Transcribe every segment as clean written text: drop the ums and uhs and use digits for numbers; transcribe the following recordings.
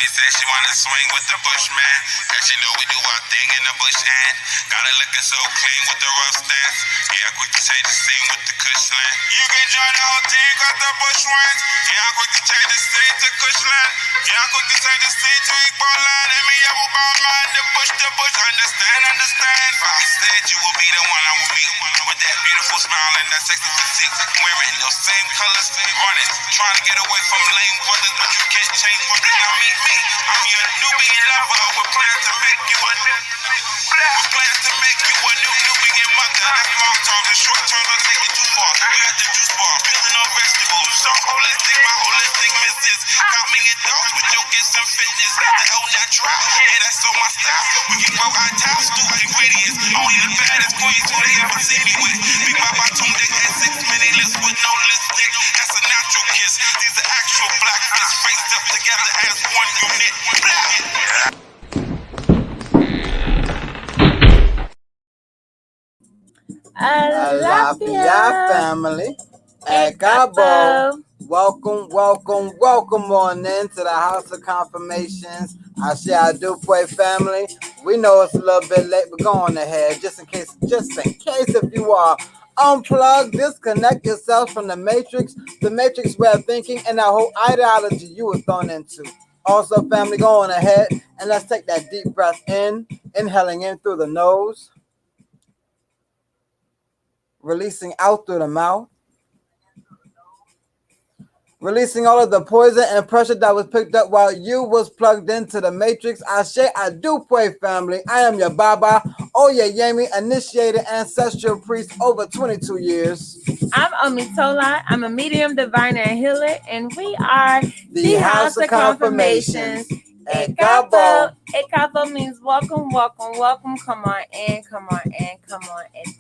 said she wanna swing with the Bushman. Cause she know we do our thing in the bush and got it looking so clean with the rough stance. Yeah, quick to change the scene with the Cushland. You can join the whole team cause the bush wins. Yeah, I'm quick to change the scene to Cushland. Yeah, I'm quick to change the scene to equal line. And me up about mine, the bush, understand. If I said you will be the one I will meet with that beautiful smile and that sexy physique. Wearing those same colors, running, trying to get away from lame brothers, but you can't change what they now meet me. I'm your Nubian lover with plans to make you a Nubian mother. That's long term, the short term don't take it too far. We got the juice bar, building on vegetables. So holistic, my holistic missus. Got me in dogs with yogurts and fitness. The hell natural, yeah, that's so my style. We can grow our town, do ingredients. Only the baddest queens who they ever see me with. Big Mama tuned in at 6 minute lips with no lipstick. That's a natural kiss. These are actual black fists faced up together as one unit. Alafia family at Cabo. Welcome on into the House of Confirmations. Ashe Adupwe family. We know it's a little bit late, but go on ahead. Just in case if you are unplug, disconnect yourself from the matrix way of thinking, and that whole ideology you were thrown into. Also, family, go on ahead and let's take that deep breath in, inhaling in through the nose, releasing out through the mouth, releasing all of the poison and pressure that was picked up while you was plugged into the matrix. Ashe Adupwe family. I am your Baba Oyeyemi, initiated ancestral priest over 22 years. I'm Omitola. I'm a medium, diviner, and healer, and we are the House of Confirmations. Ekabo. Ekabo means welcome. Come on in,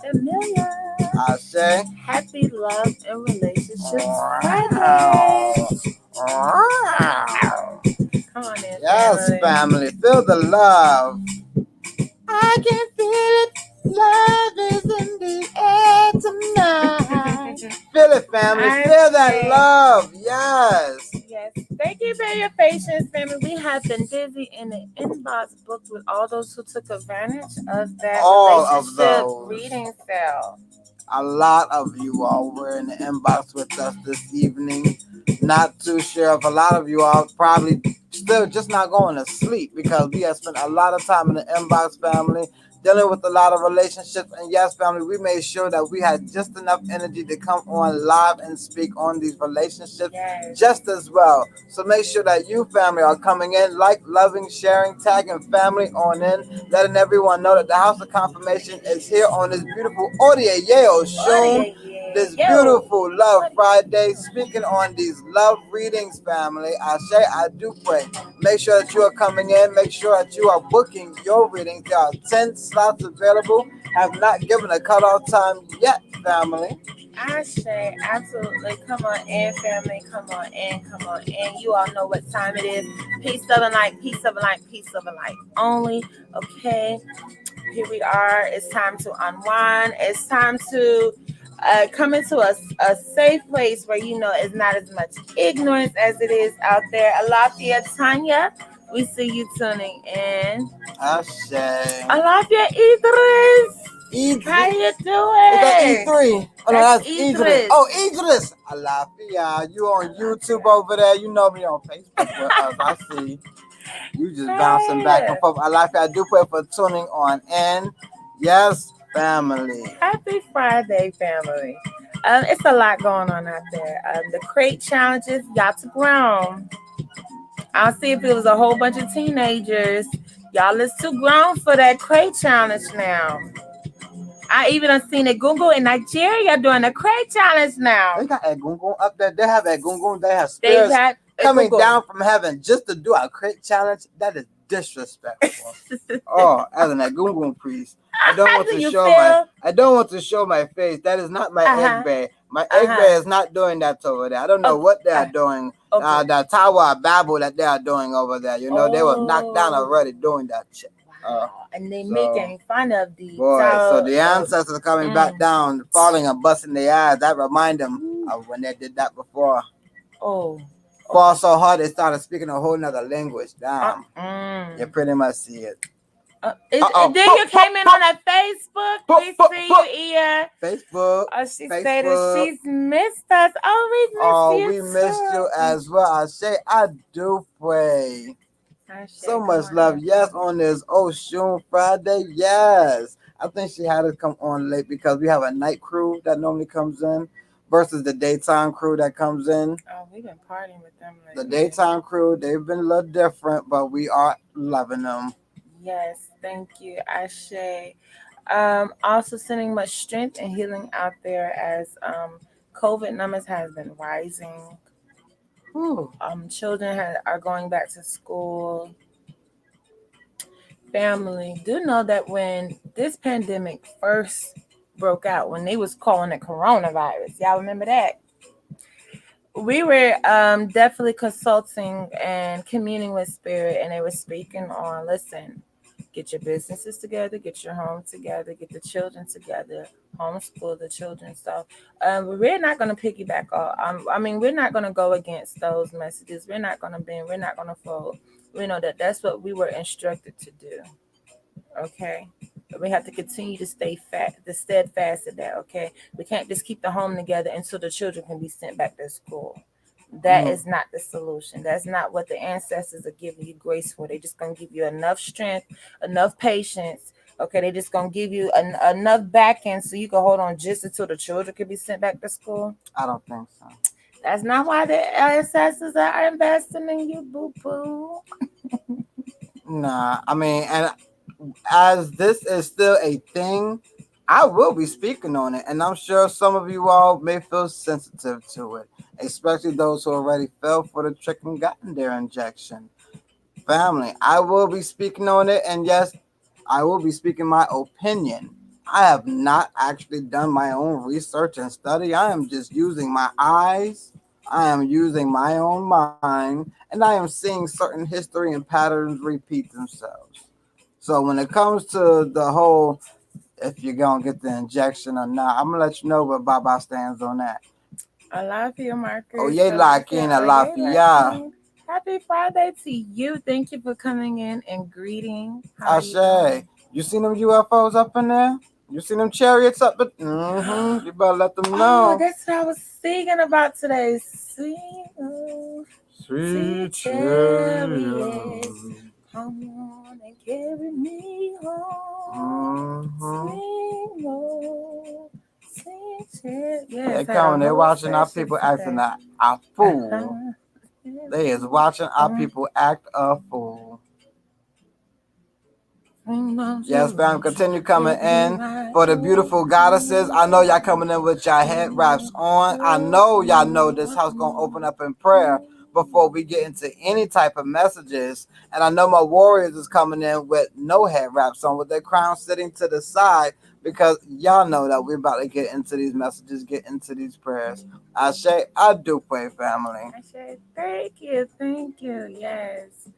the million. Ashe. Happy love and relationships Friday. Come on in. Yes, family. Feel the love. I can feel it. Love is in the air tonight. Feel it, family. Feel that love. Yes. Thank you for your patience, family. We have been busy in the inbox booked with all those who took advantage of that relationship reading sale. A lot of you all were in the inbox with us this evening. Not too sure if a lot of you all probably still just not going to sleep because we have spent a lot of time in the inbox, family, dealing with a lot of relationships. And yes, family, we made sure that we had just enough energy to come on live and speak on these relationships just as well. So make sure that you, family, are coming in, like, loving, sharing, tagging family on in, letting everyone know that the House of Confirmation is here on this beautiful Odia show. This beautiful Love Friday, speaking on these love readings, family. Ashe Adupwe. Make sure that you are coming in. Make sure that you are booking your readings. There are 10 slots available. Have not given a cutoff time yet, family. Ashe, absolutely. Come on in, family. Come on in. You all know what time it is. Peace of the light only. Okay, here we are. It's time to unwind. It's time to come into a safe place where you know it's not as much ignorance as it is out there. Alafia Tanya, we see you tuning in. Ashe. Alafia Idris. How you doing? Is that E3? Oh, no, that's Idris. Oh, Idris. Alafia. You on YouTube over there. You know me on Facebook with us. I see. You just bouncing back and forth. Alafia Adupwe for tuning on in. Yes, family. Happy Friday, family. It's a lot going on out there. The crate challenges got to grown. I'll see if it was a whole bunch of teenagers. Y'all is too grown for that crate challenge now. I even have seen Egungun in Nigeria doing a crate challenge now. They got Egungun up there. They have Egungun. They have spirits coming down from heaven just to do a crate challenge. That is disrespectful. As an Egungun priest, I don't want to show my face. That is not my egg bear. My egg bear is not doing that over there. I don't know what they are doing. The Tower of Babel that they are doing over there. You know, they were knocked down already doing that shit. And they making fun of the so the ancestors coming back down, falling and busting their eyes. That remind them of when they did that before. fall so hard they started speaking a whole nother language. Damn. Mm. You pretty much see it. Then you came in on that Facebook. We see you, Ia. Facebook. Oh, she Facebook. stated she's missed us. Oh, we missed you. We missed you as well. I say I do pray. So much love. Yes, on this Oshun Friday. Yes. I think she had to come on late because we have a night crew that normally comes in versus the daytime crew that comes in. Oh, we've been partying with them lately. The daytime crew, they've been a little different, but we are loving them. Yes, thank you, Ashe. Also sending much strength and healing out there as COVID numbers has been rising. Ooh. Children are going back to school. Family, do know that when this pandemic first broke out, when they was calling it coronavirus, y'all remember that? We were definitely consulting and communing with Spirit, and they were speaking on, listen, get your businesses together, get your home together, get the children together, homeschool the children. So we're not going to piggyback off. We're not going to go against those messages. We're not going to bend. We're not going to fold. We know that that's what we were instructed to do. Okay. But we have to continue to stay steadfast in that. Okay. We can't just keep the home together until the children can be sent back to school. That is not the solution. That's not what the ancestors are giving you grace for. They're just going to give you enough strength, enough patience. Okay, they're just going to give you enough backing so you can hold on just until the children can be sent back to school. I don't think so. That's not why the ancestors are investing in you, boo-boo. Nah, and as this is still a thing, I will be speaking on it, and I'm sure some of you all may feel sensitive to it, especially those who already fell for the trick and gotten their injection. Family, I will be speaking on it, and yes, I will be speaking my opinion. I have not actually done my own research and study. I am just using my eyes. I am using my own mind, and I am seeing certain history and patterns repeat themselves. So when it comes to the whole, if you're going to get the injection or not, I'm going to let you know where Baba stands on that. I love you, Marcus. Oh, yeah, Lakin, I love you. Yeah. Happy Friday to you. Thank you for coming in and greeting. Ashe, you seen them UFOs up in there? You seen them chariots up there? Mm-hmm. You better let them know. Oh, that's what I was singing about today. Sweet chariots, come on and carry me home. Sing low, sing chariots. Yes, they're watching our people acting a fool. They is watching our people act a fool. Yes, fam, continue coming in for the beautiful goddesses. I know y'all coming in with y'all head wraps on. I know y'all know this house gonna open up in prayer before we get into any type of messages. And I know my warriors is coming in with no head wraps on, with their crown sitting to the side, because y'all know that we're about to get into these messages, get into these prayers. I do pray, family. Thank you. Yes.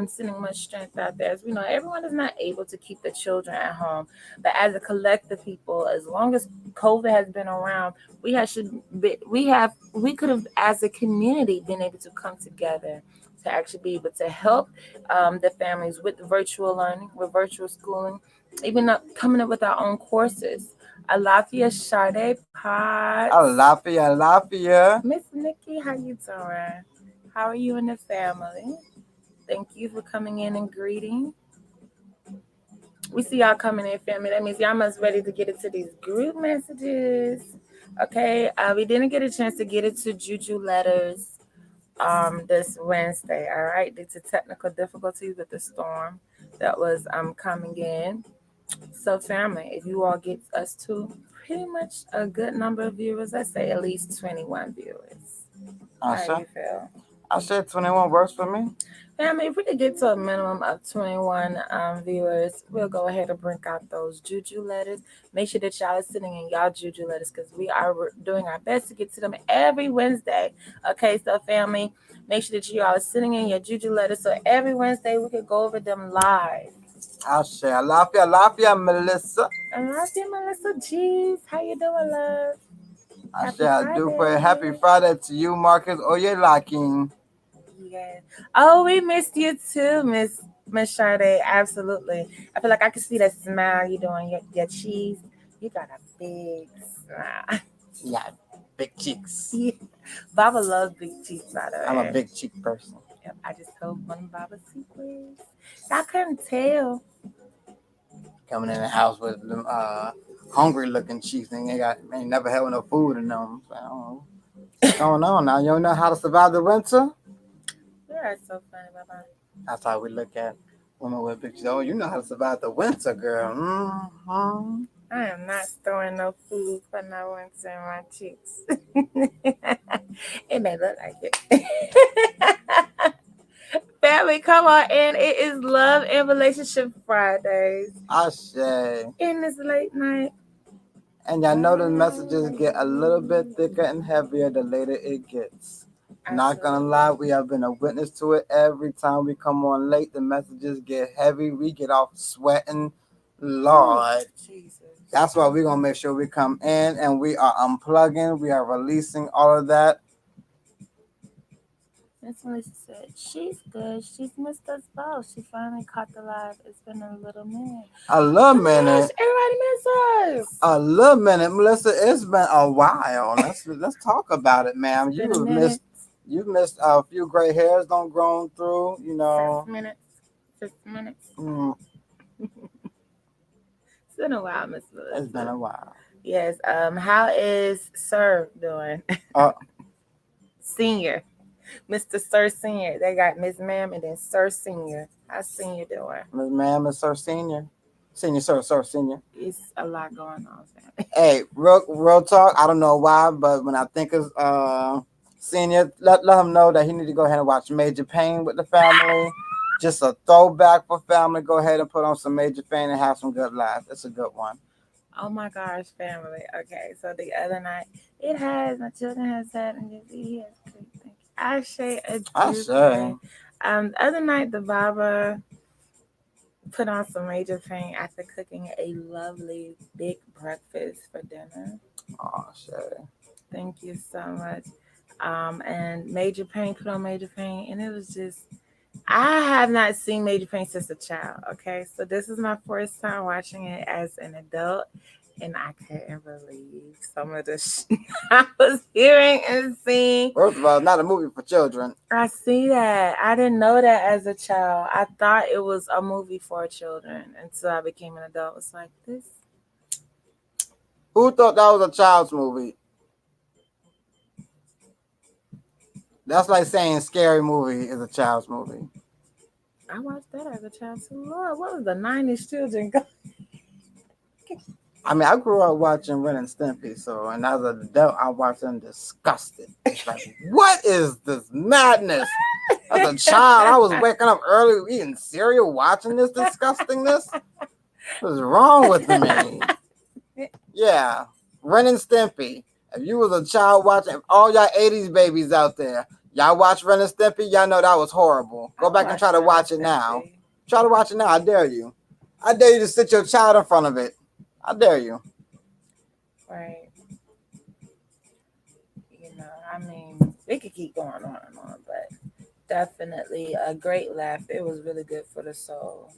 Sending much strength out there. As we know, everyone is not able to keep the children at home, but as a collective people, as long as COVID has been around, we could have, as a community, been able to come together to actually be able to help the families with virtual learning, with virtual schooling, even coming up with our own courses. Alafia Sade Potts. Alafia. Miss Nikki, how you doing? How are you and the family? Thank you for coming in and greeting. We see y'all coming in, family. That means y'all must ready to get into these group messages. Okay. We didn't get a chance to get into Juju letters this Wednesday. All right. Due to technical difficulties with the storm that was coming in. So, family, if you all get us to pretty much a good number of viewers, let's say at least 21 viewers. How do you feel? I said 21 works for me. Family, if we could get to a minimum of 21 viewers, we'll go ahead and bring out those Juju letters. Make sure that y'all are sending in y'all Juju letters, because we are doing our best to get to them every Wednesday. Okay, so family, make sure that you all are sending in your Juju letters, so every Wednesday we could go over them live. I love you, Melissa. I love you, Melissa. Jeez, how you doing, love? I do pray happy Friday to you, Marcus. Oh, you're locking. Yes. Oh, we missed you too, Miss Sade. Absolutely. I feel like I can see that smile you doing your cheese. You got a big smile. Yeah, big cheeks. Yeah. Baba loves big cheeks, by the way. I'm a big cheek person. Yep, I just told one of Baba's secrets. I couldn't tell. Coming in the house with them hungry looking cheeks and ain't never had no food in them. So, I don't know. What's going on now? You don't know how to survive the winter? You are so funny, Baba. That's how we look at women with big cheeks. Oh, you know how to survive the winter, girl. Mm-hmm. I am not storing no food for no one's in my cheeks. It may look like it. Family, come on in. It is Love and Relationship Fridays. I say. In this late night. And y'all know the messages get a little bit thicker and heavier the later it gets. Not gonna lie, we have been a witness to it. Every time we come on late, the messages get heavy. We get off sweating. Lord. Jesus. That's why we're gonna make sure we come in and we are unplugging, we are releasing all of that. Miss Melissa said, she's good. She's missed us both. She finally caught the live. It's been a little minute. A little minute. Everybody miss us. A little minute, Melissa. It's been a while. Let's talk about it, ma'am. You've missed a few gray hairs don't grown through, you know. 6 minutes. 6 minutes. Mm. It's been a while, Miss Melissa. It's been a while. Yes. How is Sir doing? Senior. Mr. Sir Senior. They got Miss Ma'am and then Sir Senior. How's Senior doing? Miss Ma'am and Sir Senior. Senior, Sir Senior. It's a lot going on. Hey, real talk. I don't know why, but when I think of Senior, let him know that he need to go ahead and watch Major Payne with the family. Just a throwback for family. Go ahead and put on some Major Payne and have some good laughs. It's a good one. Oh my gosh, family. Okay, so the other night, my children have said, and he has great things. I say. The other night, the Baba put on some Major Payne after cooking a lovely big breakfast for dinner. Oh, shit. Thank you so much. And Major Payne put on Major Payne, and it was just, I have not seen Major Payne since a child. Okay, so this is my first time watching it as an adult, and I couldn't believe some of the I was hearing and seeing. First of all, not a movie for children. I see that. I didn't know that as a child. I thought it was a movie for children until I became an adult. It's like this. Who thought that was a child's movie? That's like saying Scary Movie is a child's movie. I watched that as a child too. Lord, what was the 90s children? I mean, I grew up watching Ren and Stimpy, so, and as an adult, I watched them disgusted. It's like, what is this madness? As a child, I was waking up early, eating cereal, watching this disgustingness. What's wrong with me? Yeah, Ren and Stimpy. If you was a child watching, all y'all 80s babies out there, y'all watch Ren and Stimpy, y'all know that was horrible. Go back and try to watch it now. Try to watch it now. I dare you. I dare you to sit your child in front of it. I dare you. Right. You know, I mean, we could keep going on and on, but definitely a great laugh. It was really good for the soul.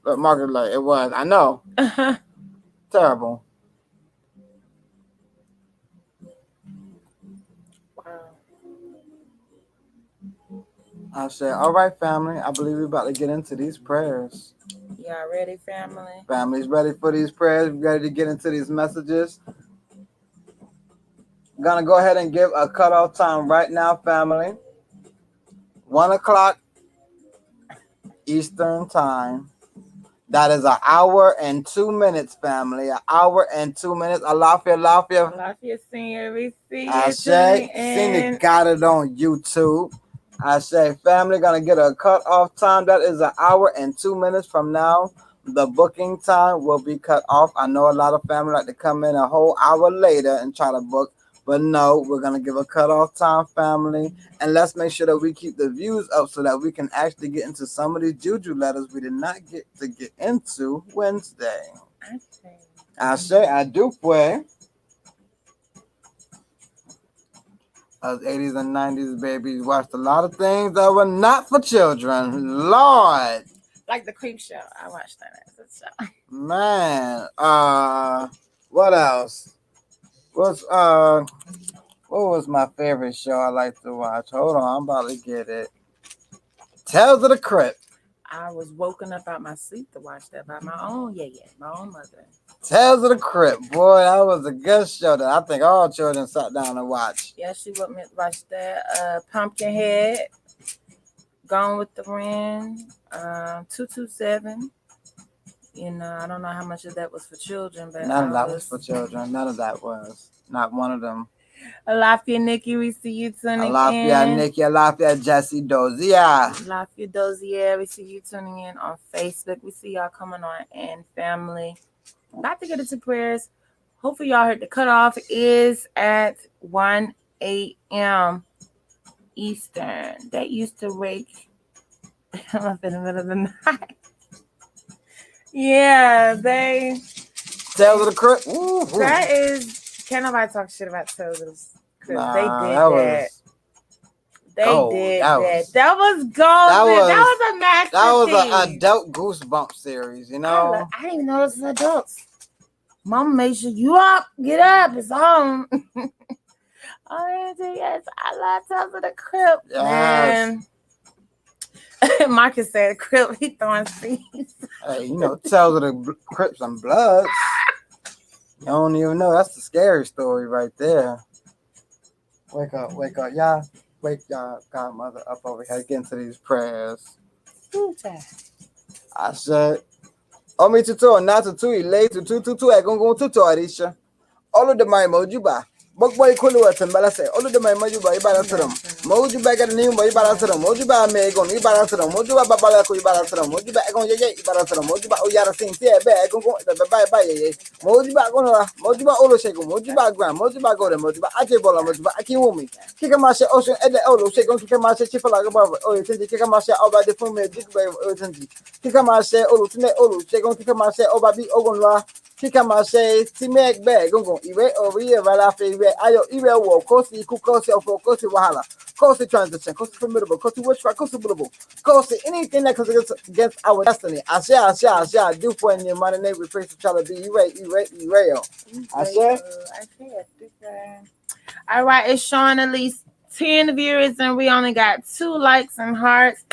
But Margaret, like, it was. I know. Terrible. I said, all right, family. I believe we're about to get into these prayers. Y'all ready, family? Family's ready for these prayers. We're ready to get into these messages. I'm going to go ahead and give a cutoff time right now, family. 1 o'clock Eastern time. That is an hour and 2 minutes, family. An hour and 2 minutes. Alafia. Alafia, Senior. We see you. I say, Senior got it on YouTube. I say, family, gonna get a cut off time. That is an hour and 2 minutes from now. The booking time will be cut off. I know a lot of family like to come in a whole hour later and try to book, but no, we're gonna give a cut off time, family, and let's make sure that we keep the views up so that we can actually get into some of these juju letters we did not get to get into Wednesday. I say, I do pray. Us 80s and 90s babies watched a lot of things that were not for children. Lord, Like the Creep Show. I watched that as a show. man. What else? What's what was my favorite show I like to watch? Hold on, I'm about to get it. Tales of the Crypt. I was woken up out my sleep to watch that by my own my own mother. Tales of the Crypt. Boy, that was a good show that I think all children sat down and watched. Yeah, she woke me up to watch that. Pumpkinhead, Gone with the Wind, 227. You know, I don't know how much of that was for children, but None of that was for children. None of that was. Not one of them. Alafia Nikki, we see you tuning Alafia in. Nikki, Alafia Jesse Dozier. Alafia Dozier, we see you tuning in on Facebook. We see y'all coming on and family. About to get into prayers. Hopefully y'all heard the cutoff is at 1 a.m. Eastern. That used to wake up in the middle of the night. Yeah, they. Tales of the Crypt. Ooh, ooh. That is. Can't nobody talk shit about Tales of the Crypt. Nah, They did that. They gold. did That that. was- That was golden. that was- That was a masterpiece. That was an adult Goosebump series, you know? I didn't even know this was adults. Mama made sure you up. Get up. It's on. Oh, yes. I love Tales of the Crypt. Yes. Man. Marcus said Crypt. He throwing seeds. Hey, you know, Tales of the Crips and Bloods. You don't even know. That's the scary story right there. Wake up, y'all. Wake y'all godmother up over here. Get into these prayers. I said, Omi tuto, na tutu, ile tutu, egungun tutu arisha. All of the my mojuba. Bokboy Kuluat and Balase, all of the my Mojuba, Ibaratram, Mojuba got a name by Ibaratram, Mojuba Megon, Ibaratram, Mojuba Babalaco, Ibaratram, Mojuba Egon Ibaratram, Mojuba Oyara Saint Pierre, bye, Mojuba Gona, Mojuba Oloshego, Mojuba Gram, Mojuba Goda, Mojuba Ajebola, Mojuba Akiwumi, Kikamasha Ocean at the Olo, Shagon, Kikamasha Chifalag above, or Kikamasha over the full magic by urgency. Kikamasha Olutine Olu, Shagon, Kikamasha Obabi Ogonla. Kikamashe, Timek bag, Gongo, Iwe over here, Valafe, Ayo, Iwe war, Kosi, Kukosi, or Kosi Wahala, Kosi transition, Kosi formidable, Kosi watch, Kosi bullable, Kosi, anything that comes against our destiny. I shall, do for in your money name, we pray to try to be Irail. All right, it's showing at least 10 viewers, and we only got 2 likes and hearts.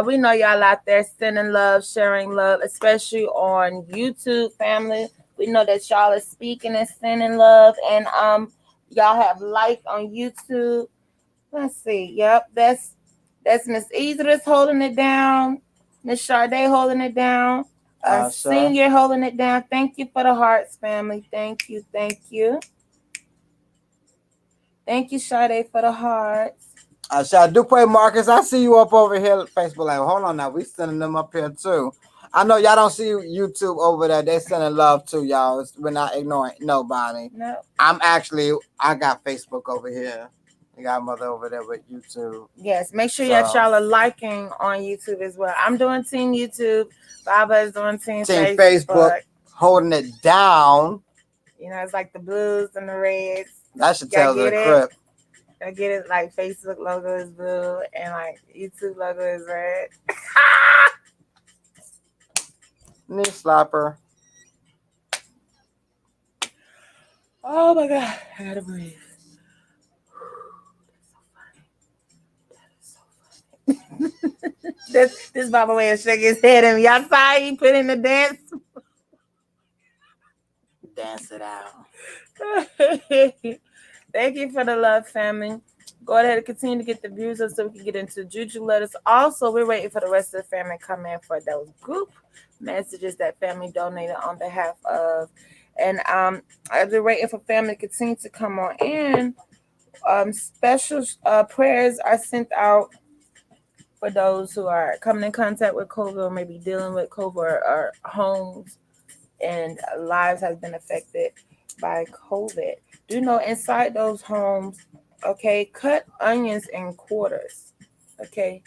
We know y'all out there sending love, sharing love, especially on YouTube, family. We know that y'all are speaking and sending love, and y'all have liked on YouTube. Let's see. Yep, that's Miss Idris holding it down, Miss Sade holding it down, Senior holding it down. Thank you for the hearts, family. Thank you. Thank you, Sade, for the hearts. I shall do play Marcus. I see you up over here at Facebook. Like, hold on now, we sending them up here too. I know y'all don't see YouTube over there. They sending love too, y'all. We're not ignoring nobody. No. I got Facebook over here. We got mother over there with YouTube. Yes, make sure that y'all are liking on YouTube as well. I'm doing Team YouTube. Baba is doing Team Facebook. Holding it down. You know, it's like the blues and the reds. That should tell the Crypt. I get it, like Facebook logo is blue and like YouTube logo is red. Knee slapper. Oh my God, I gotta breathe. That's so funny. This Baba way of shaking his head and y'all saw he put in the dance. Dance it out. Thank you for the love, family. Go ahead and continue to get the views up so we can get into Juju letters. Also, we're waiting for the rest of the family to come in for those group messages that family donated on behalf of. And as we're waiting for family to continue to come on in, special prayers are sent out for those who are coming in contact with COVID or maybe dealing with COVID or homes and lives have been affected by COVID. Do know inside those homes, okay, cut onions in quarters, okay?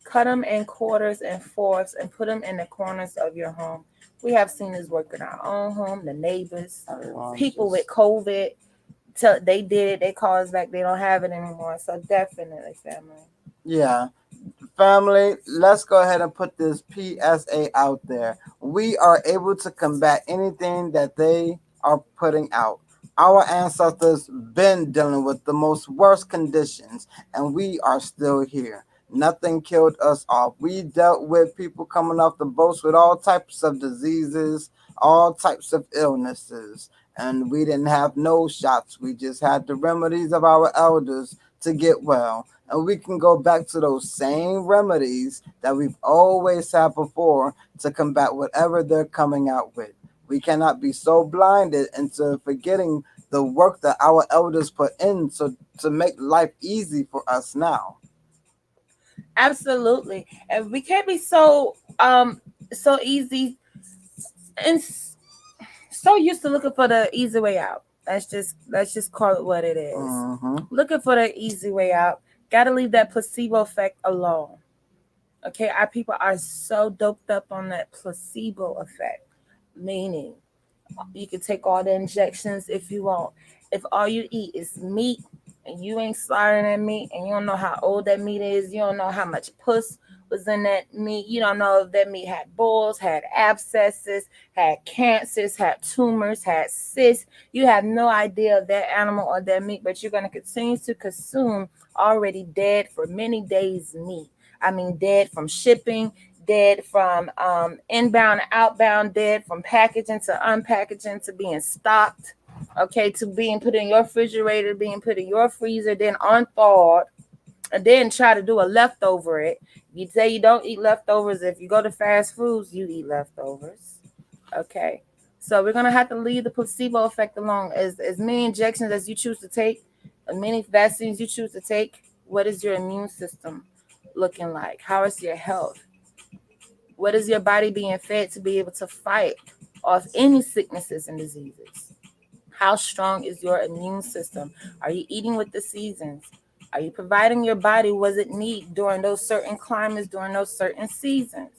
Cut them in quarters and fourths and put them in the corners of your home. We have seen this work in our own home, the neighbors, people with COVID, they did it, they call us back, they don't have it anymore. So definitely, family. Yeah. Family, let's go ahead and put this PSA out there. We are able to combat anything that they are putting out. Our ancestors been dealing with the most worst conditions, and we are still here. Nothing killed us off. We dealt with people coming off the boats with all types of diseases, all types of illnesses, and we didn't have no shots. We just had the remedies of our elders to get well, and we can go back to those same remedies that we've always had before to combat whatever they're coming out with. We cannot be so blinded into forgetting the work that our elders put in to make life easy for us now. Absolutely. And we can't be so easy and so used to looking for the easy way out. Let's just call it what it is. Mm-hmm. Looking for the easy way out. Gotta leave that placebo effect alone. Okay, our people are so doped up on that placebo effect, meaning you can take all the injections if you want. If all you eat is meat and you ain't slaughtering that meat and you don't know how old that meat is, you don't know how much puss was in that meat, you don't know if that meat had boils, had abscesses, had cancers, had tumors, had cysts. You have no idea of that animal or that meat, but you're going to continue to consume already dead for many days meat. I mean, dead from shipping, dead from inbound, outbound, dead from packaging to unpackaging to being stocked, okay, to being put in your refrigerator, being put in your freezer, then unthawed, and then try to do a leftover it. You say you don't eat leftovers. If you go to fast foods, you eat leftovers. Okay. So we're gonna have to leave the placebo effect alone. As many injections as you choose to take, as many vaccines you choose to take, what is your immune system looking like? How is your health? What is your body being fed to be able to fight off any sicknesses and diseases? How strong is your immune system? Are you eating with the seasons? Are you providing your body what it needs during those certain climates, during those certain seasons?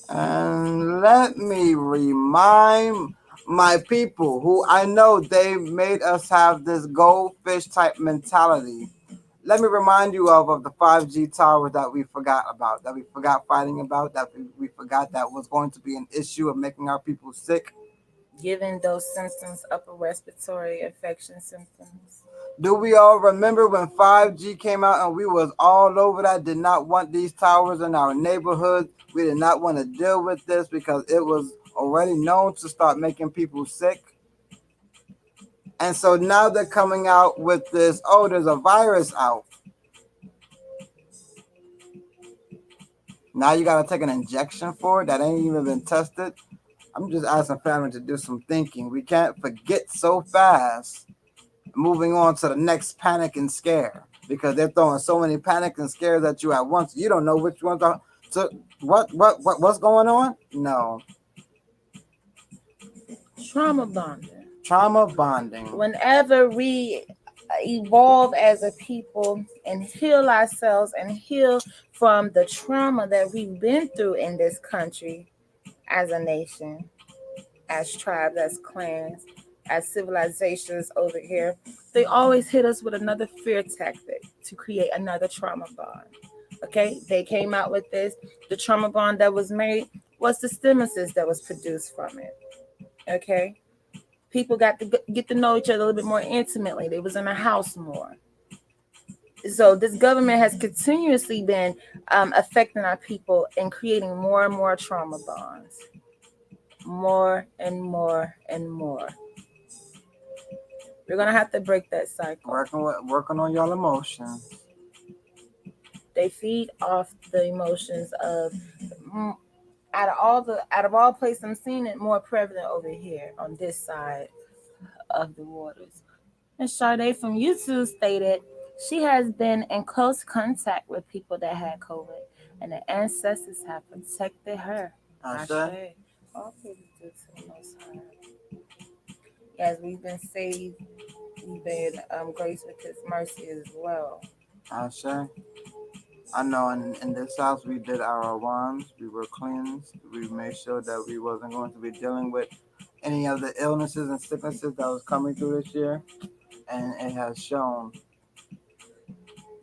And let me remind my people who I know they made us have this goldfish type mentality. Let me remind you of the 5G tower that we forgot about, that we forgot fighting about, that we forgot that was going to be an issue of making our people sick. Given those symptoms, upper respiratory infection symptoms. Do we all remember when 5G came out and we was all over that, did not want these towers in our neighborhood? We did not want to deal with this because it was already known to start making people sick. And so now they're coming out with this, oh, there's a virus out. Now you got to take an injection for it that ain't even been tested. I'm just asking family to do some thinking. We can't forget so fast. Moving on to the next panic and scare because they're throwing so many panic and scares at you at once. You don't know which ones are. So what's going on? No. Trauma bonding. Trauma bonding. Whenever we evolve as a people and heal ourselves and heal from the trauma that we've been through in this country as a nation, as tribes, as clans, as civilizations over here, they always hit us with another fear tactic to create another trauma bond. Okay, they came out with this. The trauma bond that was made was the stimulus that was produced from it. Okay, people got to get to know each other a little bit more intimately. They was in a house more. So this government has continuously been affecting our people and creating more and more trauma bonds, more and more and more. We're gonna have to break that cycle. Working on y'all emotions. They feed off the emotions of out of all places. I'm seeing it more prevalent over here on this side of the waters. And Sade from YouTube stated she has been in close contact with people that had COVID, and the ancestors have protected her. Ashe. All praise due to the Most High. Yes, we've been saved. We've been graced with His mercy as well. Ashe. I know in this house we did our wands, we were cleansed, we made sure that we wasn't going to be dealing with any of the illnesses and sicknesses that was coming through this year, and it has shown.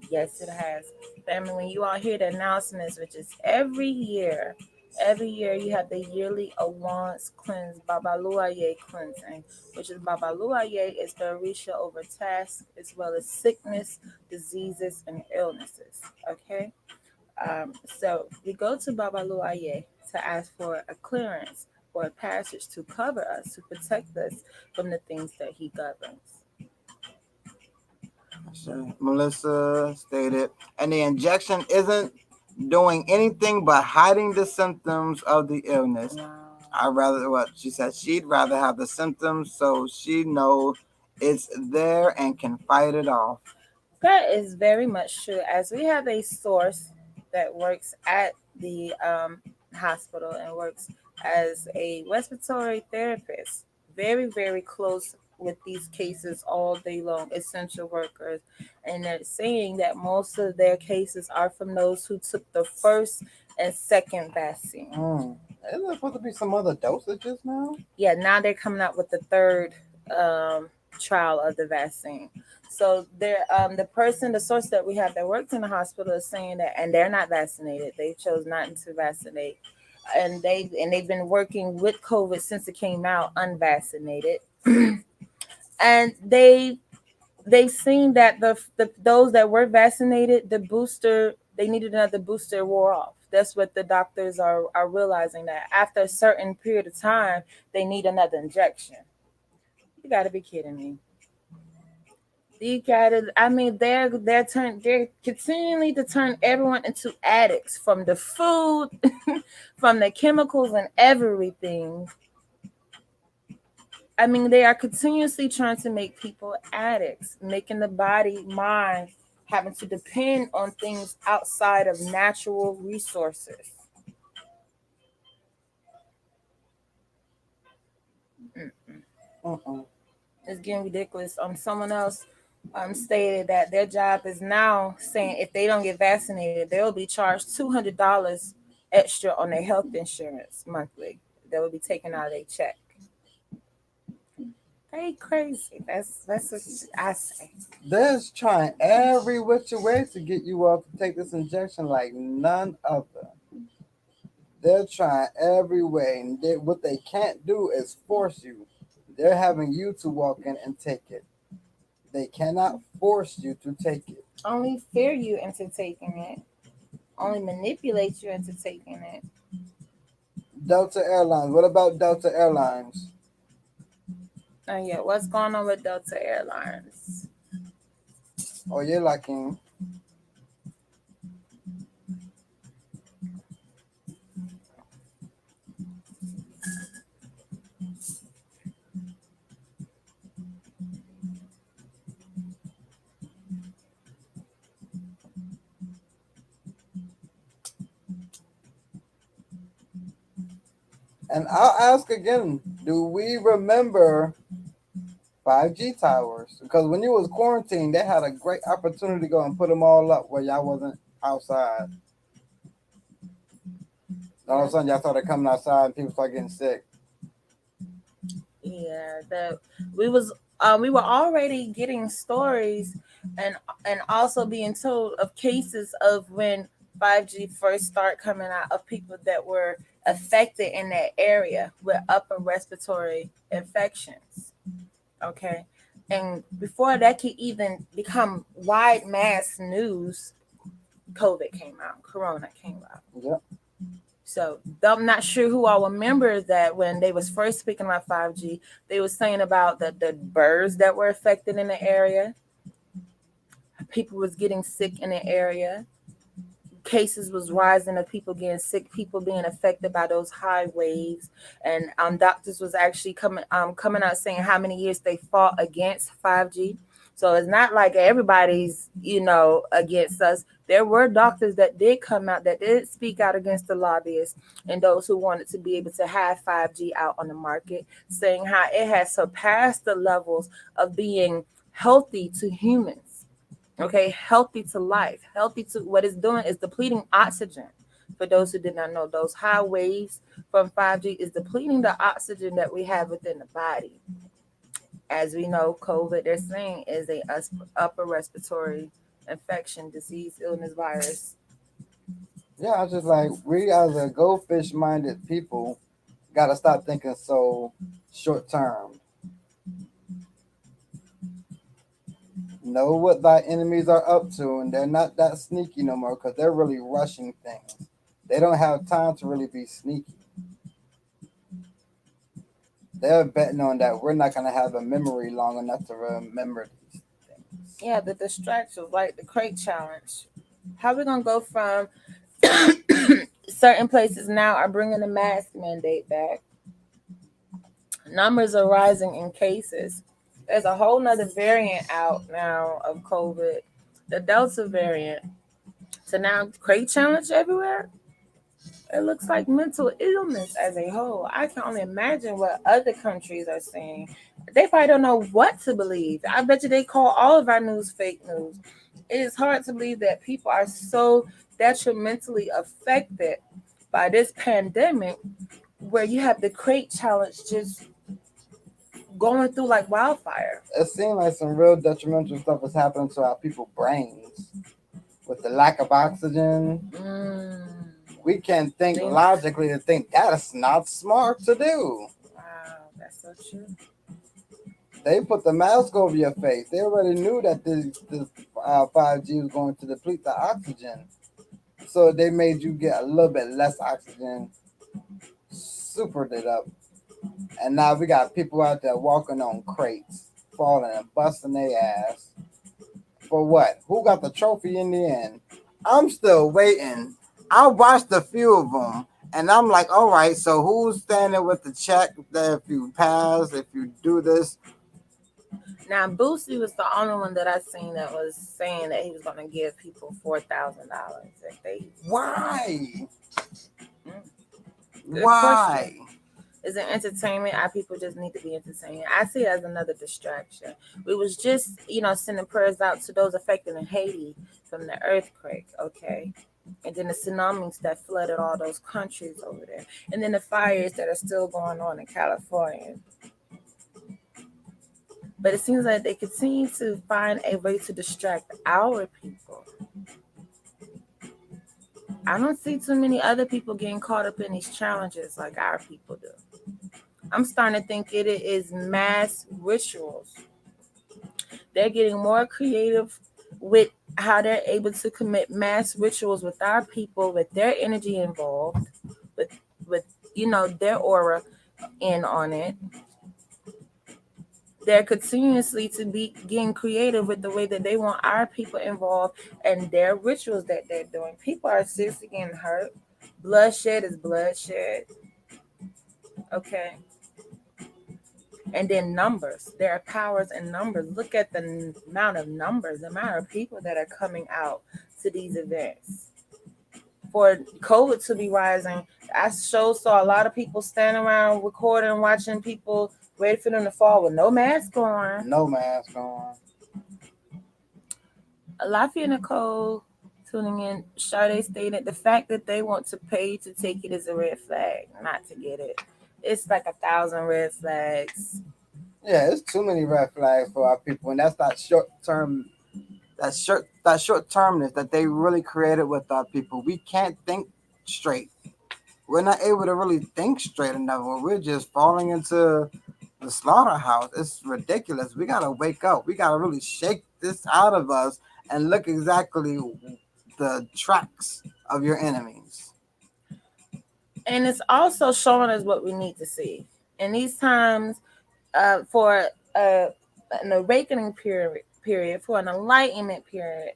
Yes, it has. Family, when you all hear the announcements, which is every year you have the yearly Awans cleanse, Babaluaye cleansing, which is Babaluaye is the Orisha over tasks as well as sickness, diseases, and illnesses. Okay? So we go to Babaluaye to ask for a clearance or a passage to cover us, to protect us from the things that he governs. So Melissa stated, and the injection isn't doing anything but hiding the symptoms of the illness. Wow. I rather what she said. She'd rather have the symptoms so she know it's there and can fight it off. That is very much true. As we have a source that works at the hospital and works as a respiratory therapist, very, very close with these cases all day long, essential workers. And they're saying that most of their cases are from those who took the first and second vaccine. Isn't there supposed to be some other dosages now? Yeah, now they're coming out with the third trial of the vaccine. So the source that we have that works in the hospital is saying that, and they're not vaccinated. They chose not to vaccinate, and they've been working with COVID since it came out unvaccinated, and they've seen that the those that were vaccinated, the booster, they needed another booster, wore off. That's what the doctors are realizing, that after a certain period of time, they need another injection. You got to be kidding me. You gotta. I mean, they're continually to turn everyone into addicts, from the food, from the chemicals and everything. I mean, they are continuously trying to make people addicts, making the body, mind, having to depend on things outside of natural resources. Uh-uh. It's getting ridiculous. Someone else stated that their job is now saying if they don't get vaccinated, they'll be charged $200 extra on their health insurance monthly. That will be taken out of their check. They crazy. That's what I say. They're trying every which way to get you all to take this injection like none other. They're trying every way, and what they can't do is force you. They're having you to walk in and take it. They cannot force you to take it. Only fear you into taking it. Only manipulate you into taking it. Delta Airlines. What about Delta Airlines? Yeah, what's going on with Delta Airlines? Oh, you're lacking. And I'll ask again, do we remember 5G towers? Because when you was quarantined, they had a great opportunity to go and put them all up where y'all wasn't outside. All of a sudden, y'all started coming outside and people started getting sick. Yeah, we were already getting stories and also being told of cases of when 5G first started coming out, of people that were affected in that area with upper respiratory infections. Okay. And before that could even become wide mass news, COVID came out, Corona came out. Yep. So I'm not sure who all remembers that when they was first speaking about 5G, they was saying about the birds that were affected in the area. People was getting sick in the area. Cases was rising of people getting sick, people being affected by those high waves, and doctors was actually coming out saying how many years they fought against 5G. So it's not like everybody's against us. There were doctors that did come out, that did speak out against the lobbyists and those who wanted to be able to have 5G out on the market, saying how it has surpassed the levels of being healthy to humans. Okay, healthy to life, healthy to what it's doing is depleting oxygen. For those who did not know, those high waves from 5G is depleting the oxygen that we have within the body. As we know, COVID, they're saying, is a upper respiratory infection, disease, illness, virus. Yeah, I was just like, we as a goldfish minded people gotta stop thinking so short term. Know what thy enemies are up to, and they're not that sneaky no more because they're really rushing things. They don't have time to really be sneaky. They're betting on that we're not gonna have a memory long enough to remember these things. Yeah, the distractions, like the crate challenge. How we gonna go from certain places now are bringing the mask mandate back? Numbers are rising in cases. There's a whole nother variant out now of COVID, the Delta variant. So now crate challenge everywhere. It looks like mental illness as a whole. I can only imagine what other countries are saying. They probably don't know what to believe. I bet you they call all of our news fake news. It is hard to believe that people are so detrimentally affected by this pandemic, where you have the crate challenge just going through like wildfire. It seems like some real detrimental stuff is happening to our people's brains with the lack of oxygen. Mm, We can think Think. logically to think that is not smart to do. wow, that's so true. They put the mask over your face. They already knew that this 5G was going to deplete the oxygen. So they made you get a little bit less oxygen, supered it up. And now we got people out there walking on crates, falling and busting their ass. For what? Who got the trophy in the end? I'm still waiting. I watched a few of them, and I'm like, all right, so who's standing with the check that if you pass, if you do this? Now Boosie was the only one that I seen that was saying that he was going to give people $4,000 if they. Why? Good Why? Is it entertainment? Our people just need to be entertained. I see it as another distraction. We was just, sending prayers out to those affected in Haiti from the earthquake, okay? And then the tsunamis that flooded all those countries over there. And then the fires that are still going on in California. But it seems like they continue to find a way to distract our people. I don't see too many other people getting caught up in these challenges like our people do. I'm starting to think it is mass rituals. They're getting more creative with how they're able to commit mass rituals with our people, with their energy involved, with their aura in on it. They're continuously to be getting creative with the way that they want our people involved and their rituals that they're doing. People are seriously getting hurt. Bloodshed is bloodshed. Okay. And then numbers. There are powers in numbers. Look at the amount of numbers, the amount of people that are coming out to these events. For COVID to be rising, I saw a lot of people standing around recording, watching people ready for them to fall with no mask on. No mask on. Lafayette Nicole tuning in, Sade stated the fact that they want to pay to take it is a red flag, not to get it. It's like 1,000 red flags. Yeah, it's too many red flags for our people, and that's that short term. That short termness that they really created with our people. We can't think straight. We're not able to really think straight enough. We're just falling into the slaughterhouse. It's ridiculous. We gotta wake up. We gotta really shake this out of us and look exactly the tracks of your enemies. And it's also showing us what we need to see. In these times, for an awakening period, for an enlightenment period,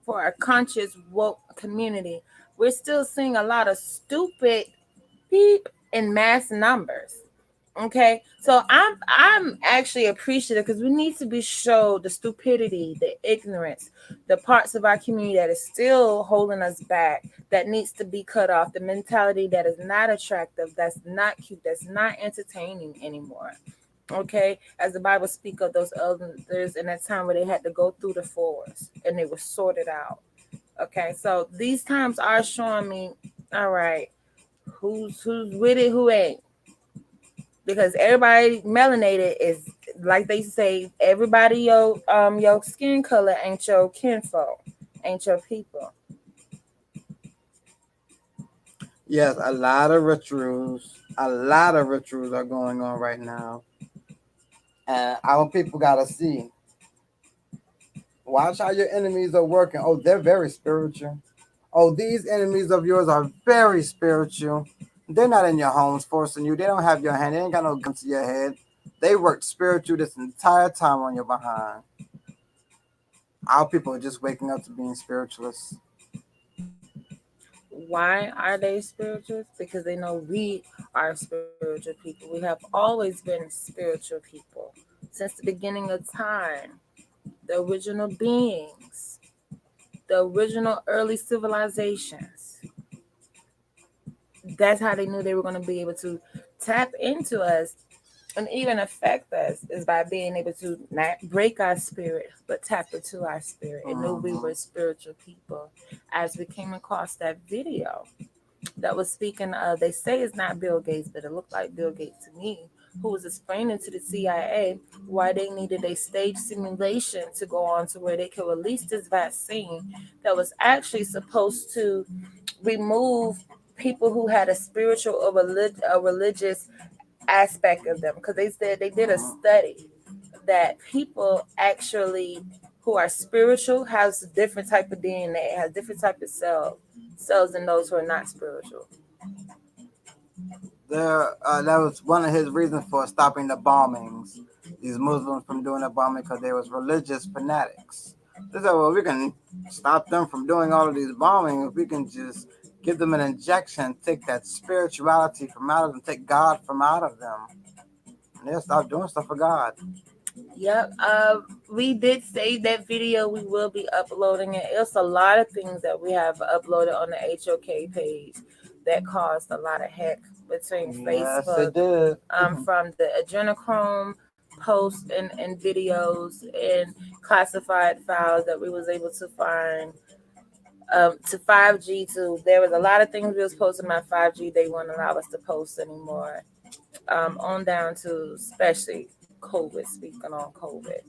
for a conscious woke community, we're still seeing a lot of stupid beep in mass numbers. Okay, so I'm actually appreciative because we need to be showed the stupidity, the ignorance, the parts of our community that is still holding us back, that needs to be cut off, the mentality that is not attractive, that's not cute, that's not entertaining anymore. Okay, as the Bible speaks of those elders in that time where they had to go through the forest and they were sorted out. Okay, so these times are showing me All right. Who's with it? Who ain't? Because everybody melanated is like they say. Everybody your skin color ain't your kinfolk, ain't your people. Yes, a lot of rituals. A lot of rituals are going on right now. And our people gotta see. Watch how your enemies are working. Oh, they're very spiritual. Oh, these enemies of yours are very spiritual. They're not in your homes forcing you. They don't have your hand. They ain't got no gun to your head. They worked spiritual this entire time on your behind. Our people are just waking up to being spiritualists. Why are they spiritual? Because they know we are spiritual people. We have always been spiritual people since the beginning of time. The original beings, the original early civilizations. That's how they knew they were going to be able to tap into us and even affect us is by being able to not break our spirit but tap into our spirit and knew we were spiritual people. As we came across that video that was speaking of, they say it's not Bill Gates, but it looked like Bill Gates to me, who was explaining to the CIA why they needed a stage simulation to go on to where they could release this vaccine that was actually supposed to remove people who had a spiritual or a religious aspect of them, because they said they did a study that people actually who are spiritual has a different type of DNA, has different type of cells than those who are not spiritual. That was one of his reasons for stopping the bombings. These Muslims from doing the bombing because they was religious fanatics. They said, well, we can stop them from doing all of these bombings if we can just give them an injection, take that spirituality from out of them, take God from out of them, and they'll stop doing stuff for God. Yep. We did save that video. We will be uploading it. It's a lot of things that we have uploaded on the HOK page that caused a lot of heck between Yes, it Facebook, did. from the adrenochrome posts and videos and classified files that we was able to find, to 5G too. There was a lot of things we was posting on 5G they won't allow us to post anymore. On down to especially COVID, speaking on COVID.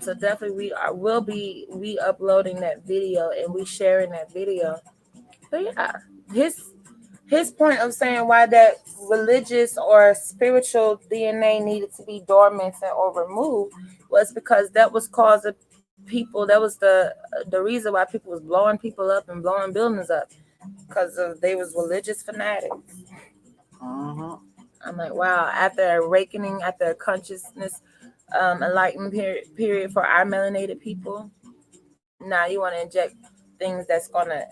So definitely will be we uploading that video and we sharing that video. But yeah, his point of saying why that religious or spiritual DNA needed to be dormant or removed was because that was causing people. That was the reason why people was blowing people up and blowing buildings up because of they was religious fanatics. Mm-hmm. I'm like, wow. After a awakening, after a consciousness enlightenment period for our melanated people, now you want to inject things that's gonna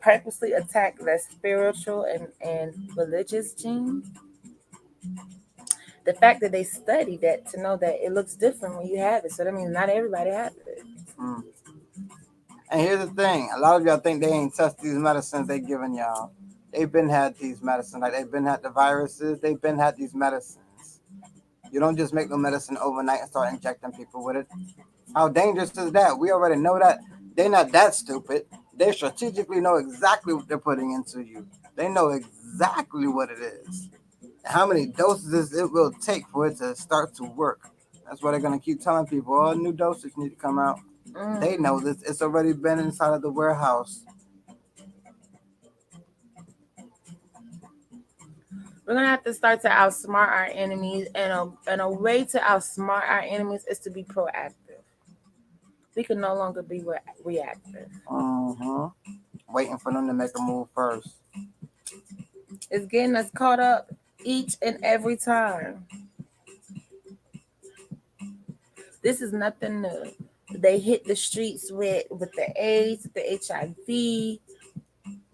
purposely attack that spiritual and religious gene. The fact that they studied that to know that it looks different when you have it, so that means not everybody has it. Mm. And here's the thing: a lot of y'all think they ain't test these medicines they giving y'all. They've been had these medicines, like they've been had the viruses. They've been had these medicines. You don't just make the medicine overnight and start injecting people with it. How dangerous is that? We already know that. They're not that stupid. They strategically know exactly what they're putting into you. They know exactly what it is, how many doses it will take for it to start to work. That's why they're gonna keep telling people, "Oh, new dosage need to come out." They know this. It's already been inside of the warehouse. We're gonna have to start to outsmart our enemies, and a way to outsmart our enemies is to be proactive. We can no longer be reactive. Mm-hmm. Waiting for them to make a move first. It's getting us caught up each and every time. This is nothing new. They hit the streets with the AIDS, the HIV,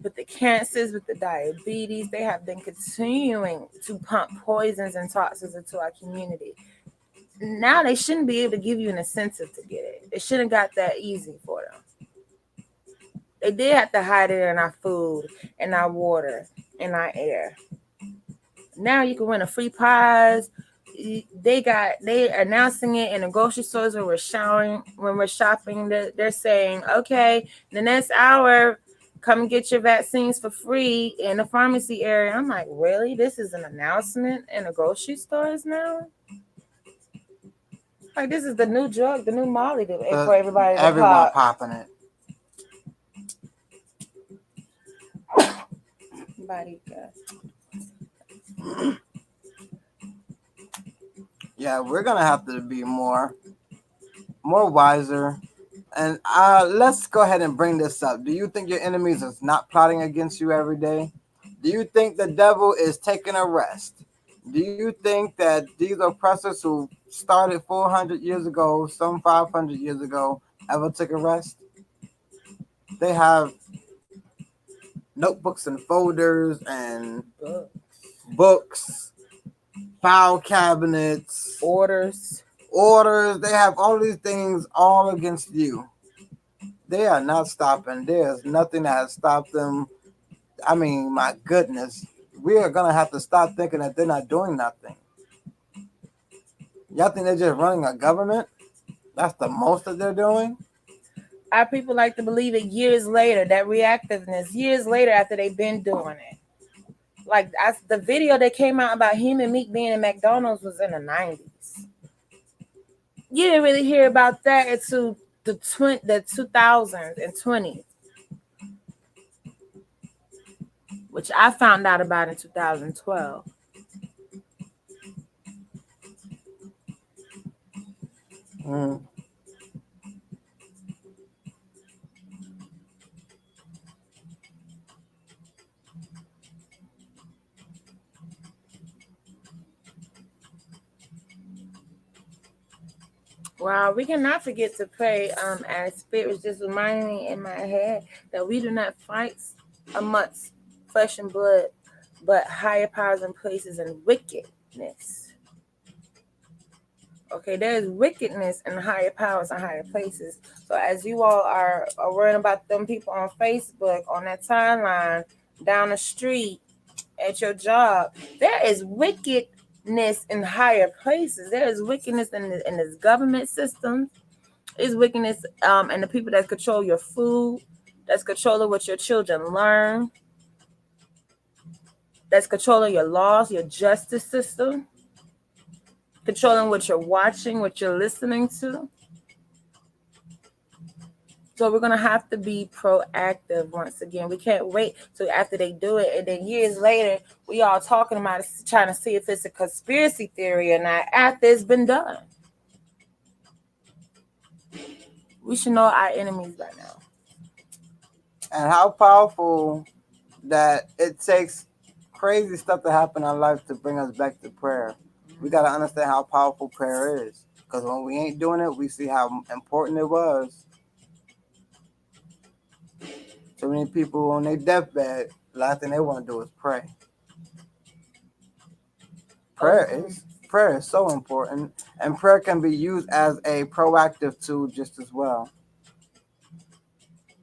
with the cancers, with the diabetes. They have been continuing to pump poisons and toxins into our community. Now they shouldn't be able to give you an incentive to get it. It shouldn't got that easy for them. They did have to hide it in our food, in our water, in our air. Now you can win a free prize. They announcing it in the grocery stores when we're shopping. They're saying, okay, the next hour, come get your vaccines for free in the pharmacy area. I'm like, really? This is an announcement in the grocery stores now? Like, this is the new drug, the new Molly for everybody to Everyone pop. popping it. Yeah, we're gonna have to be more wiser. And let's go ahead and bring this up. Do you think your enemies is not plotting against you every day? Do you think the devil is taking a rest? Do you think that these oppressors who started 400 years ago, some 500 years ago, ever took a rest? They have notebooks and folders and books, file cabinets, Orders. They have all these things all against you. They are not stopping. There's nothing that has stopped them. I mean, my goodness, we are gonna have to stop thinking that they're not doing nothing. Y'all think they're just running a government? That's the most that they're doing? Our people like to believe it years later, that reactiveness, years later after they've been doing it. Like, the video that came out about him and Meek being in McDonald's was in the 90s. You didn't really hear about that until the 2000s and 20s, which I found out about in 2012. Wow, we cannot forget to pray. As Spirit was just reminding me in my head that we do not fight amongst flesh and blood, but higher powers and places and wickedness. Okay, there's wickedness in higher powers and higher places. So as you all are worrying about them people on Facebook, on that timeline, down the street, at your job, there is wickedness in higher places. There is wickedness in this government system. There's wickedness in the people that control your food, that's controlling what your children learn, that's controlling your laws, your justice system, controlling what you're watching, what you're listening to. So we're going to have to be proactive once again. We can't wait till after they do it. And then years later, we all talking about it, trying to see if it's a conspiracy theory or not after it's been done. We should know our enemies by now. And how powerful that it takes crazy stuff to happen in our life to bring us back to prayer. We got to understand how powerful prayer is. Because when we ain't doing it, we see how important it was. So many people on their deathbed, last thing they want to do is pray. Prayer is so important, and prayer can be used as a proactive tool just as well.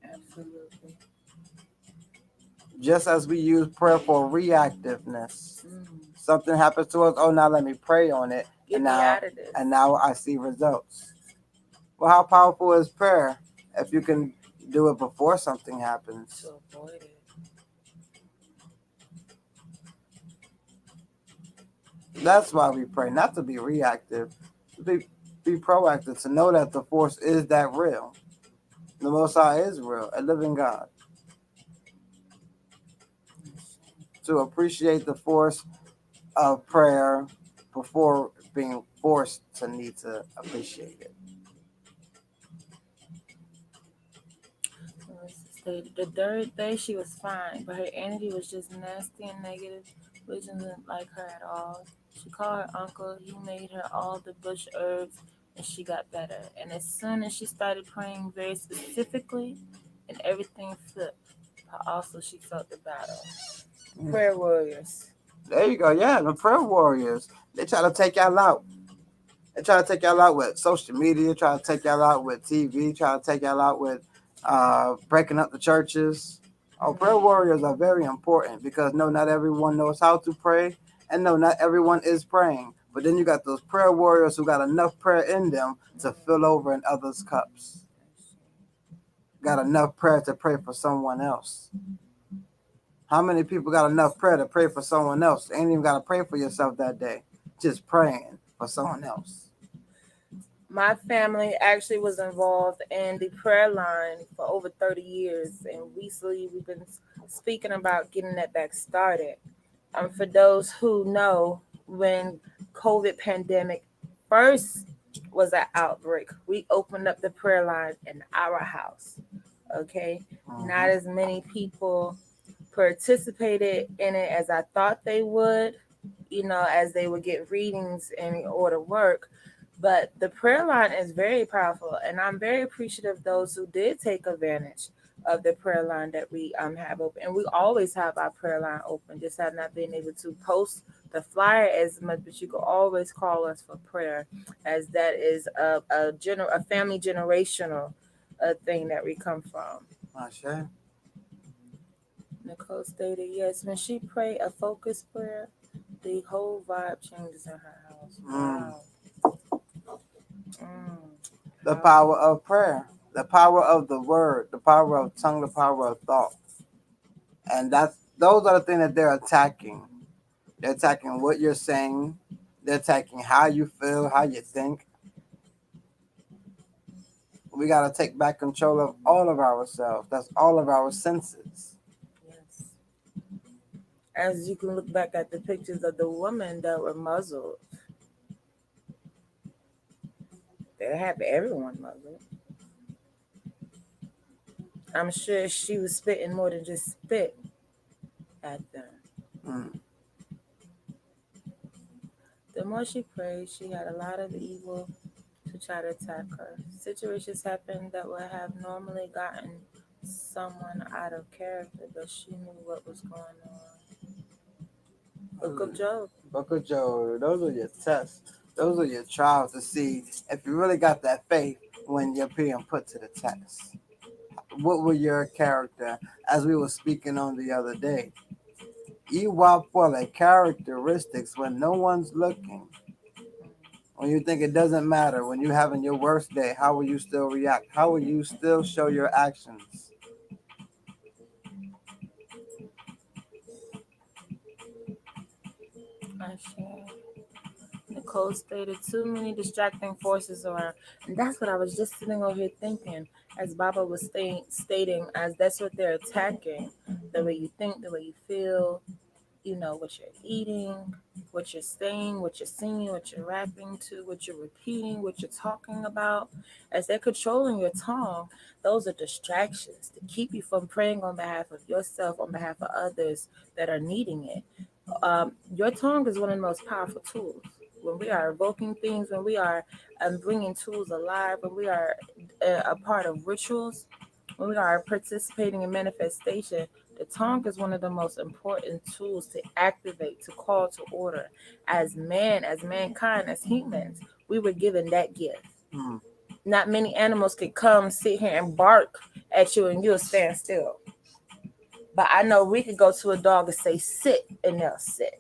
Absolutely. Just as we use prayer for reactiveness. Something happens to us, oh, now let me pray on it, and now I see results. Well, how powerful is prayer if you can do it before something happens? To avoid it. That's why we pray, not to be reactive, to be proactive, to know that the force is that real. The Most High is real, a living God. To appreciate the force of prayer before being forced to need to appreciate it. The third day she was fine, but her energy was just nasty and negative, which didn't like her at all. She called her uncle. He made her all the bush herbs, and she got better. And as soon as she started praying very specifically, and everything flipped. But also she felt the battle. Prayer warriors. There you go. Yeah, the prayer warriors. They try to take y'all out. They try to take y'all out with social media, try to take y'all out with TV, try to take y'all out with breaking up the churches. Our prayer warriors are very important because no, not everyone knows how to pray, and no, not everyone is praying. But then you got those prayer warriors who got enough prayer in them to fill over in others' cups. got enough prayer to pray for someone else? How many people got enough prayer to pray for someone else? Ain't even got to pray for yourself that day. Just praying for someone else. My family actually was involved in the prayer line for over 30 years, and recently we've been speaking about getting that back started. For those who know, when COVID pandemic first was an outbreak, we opened up the prayer line in our house. Okay, not Mhm. as many people participated in it as I thought they would, as they would get readings and order work. But the prayer line is very powerful, and I'm very appreciative of those who did take advantage of the prayer line that we have open. And we always have our prayer line open, just have not been able to post the flyer as much, but you can always call us for prayer, as that is a family generational thing that we come from. Ashe. Nicole stated, yes, when she prayed a focused prayer, the whole vibe changes in her house. Mm. Wow. Mm. The power of prayer, the power of the word, the power of tongue, the power of thought. And those are the things that they're attacking. They're attacking what you're saying. They're attacking how you feel, how you think. We got to take back control of all of ourselves. That's all of our senses. Yes. As you can look back at the pictures of the women that were muzzled, they have everyone muzzled. I'm sure she was spitting more than just spit at them. Mm. The more she prayed, she had a lot of evil to try to attack her. Situations happened that would have normally gotten someone out of character, but she knew what was going on. Book of Job. Book of Job, those are your tests. Those are your trials to see if you really got that faith when you're being put to the test. What were your character, as we were speaking on the other day? Iwa Pole characteristics when no one's looking. When you think it doesn't matter, when you're having your worst day, how will you still react? How will you still show your actions? I share. Nicole stated too many distracting forces around. And that's what I was just sitting over here thinking as Baba was stating, as that's what they're attacking. The way you think, the way you feel, what you're eating, what you're saying, what you're singing, what you're rapping to, what you're repeating, what you're talking about. As they're controlling your tongue, those are distractions to keep you from praying on behalf of yourself, on behalf of others that are needing it. Your tongue is one of the most powerful tools. When we are evoking things, when we are bringing tools alive, when we are a part of rituals, when we are participating in manifestation, the tongue is one of the most important tools to activate, to call to order. As man, as mankind, as humans, we were given that gift. Hmm. Not many animals could come sit here and bark at you and you'll stand still. But I know we could go to a dog and say sit and they'll sit.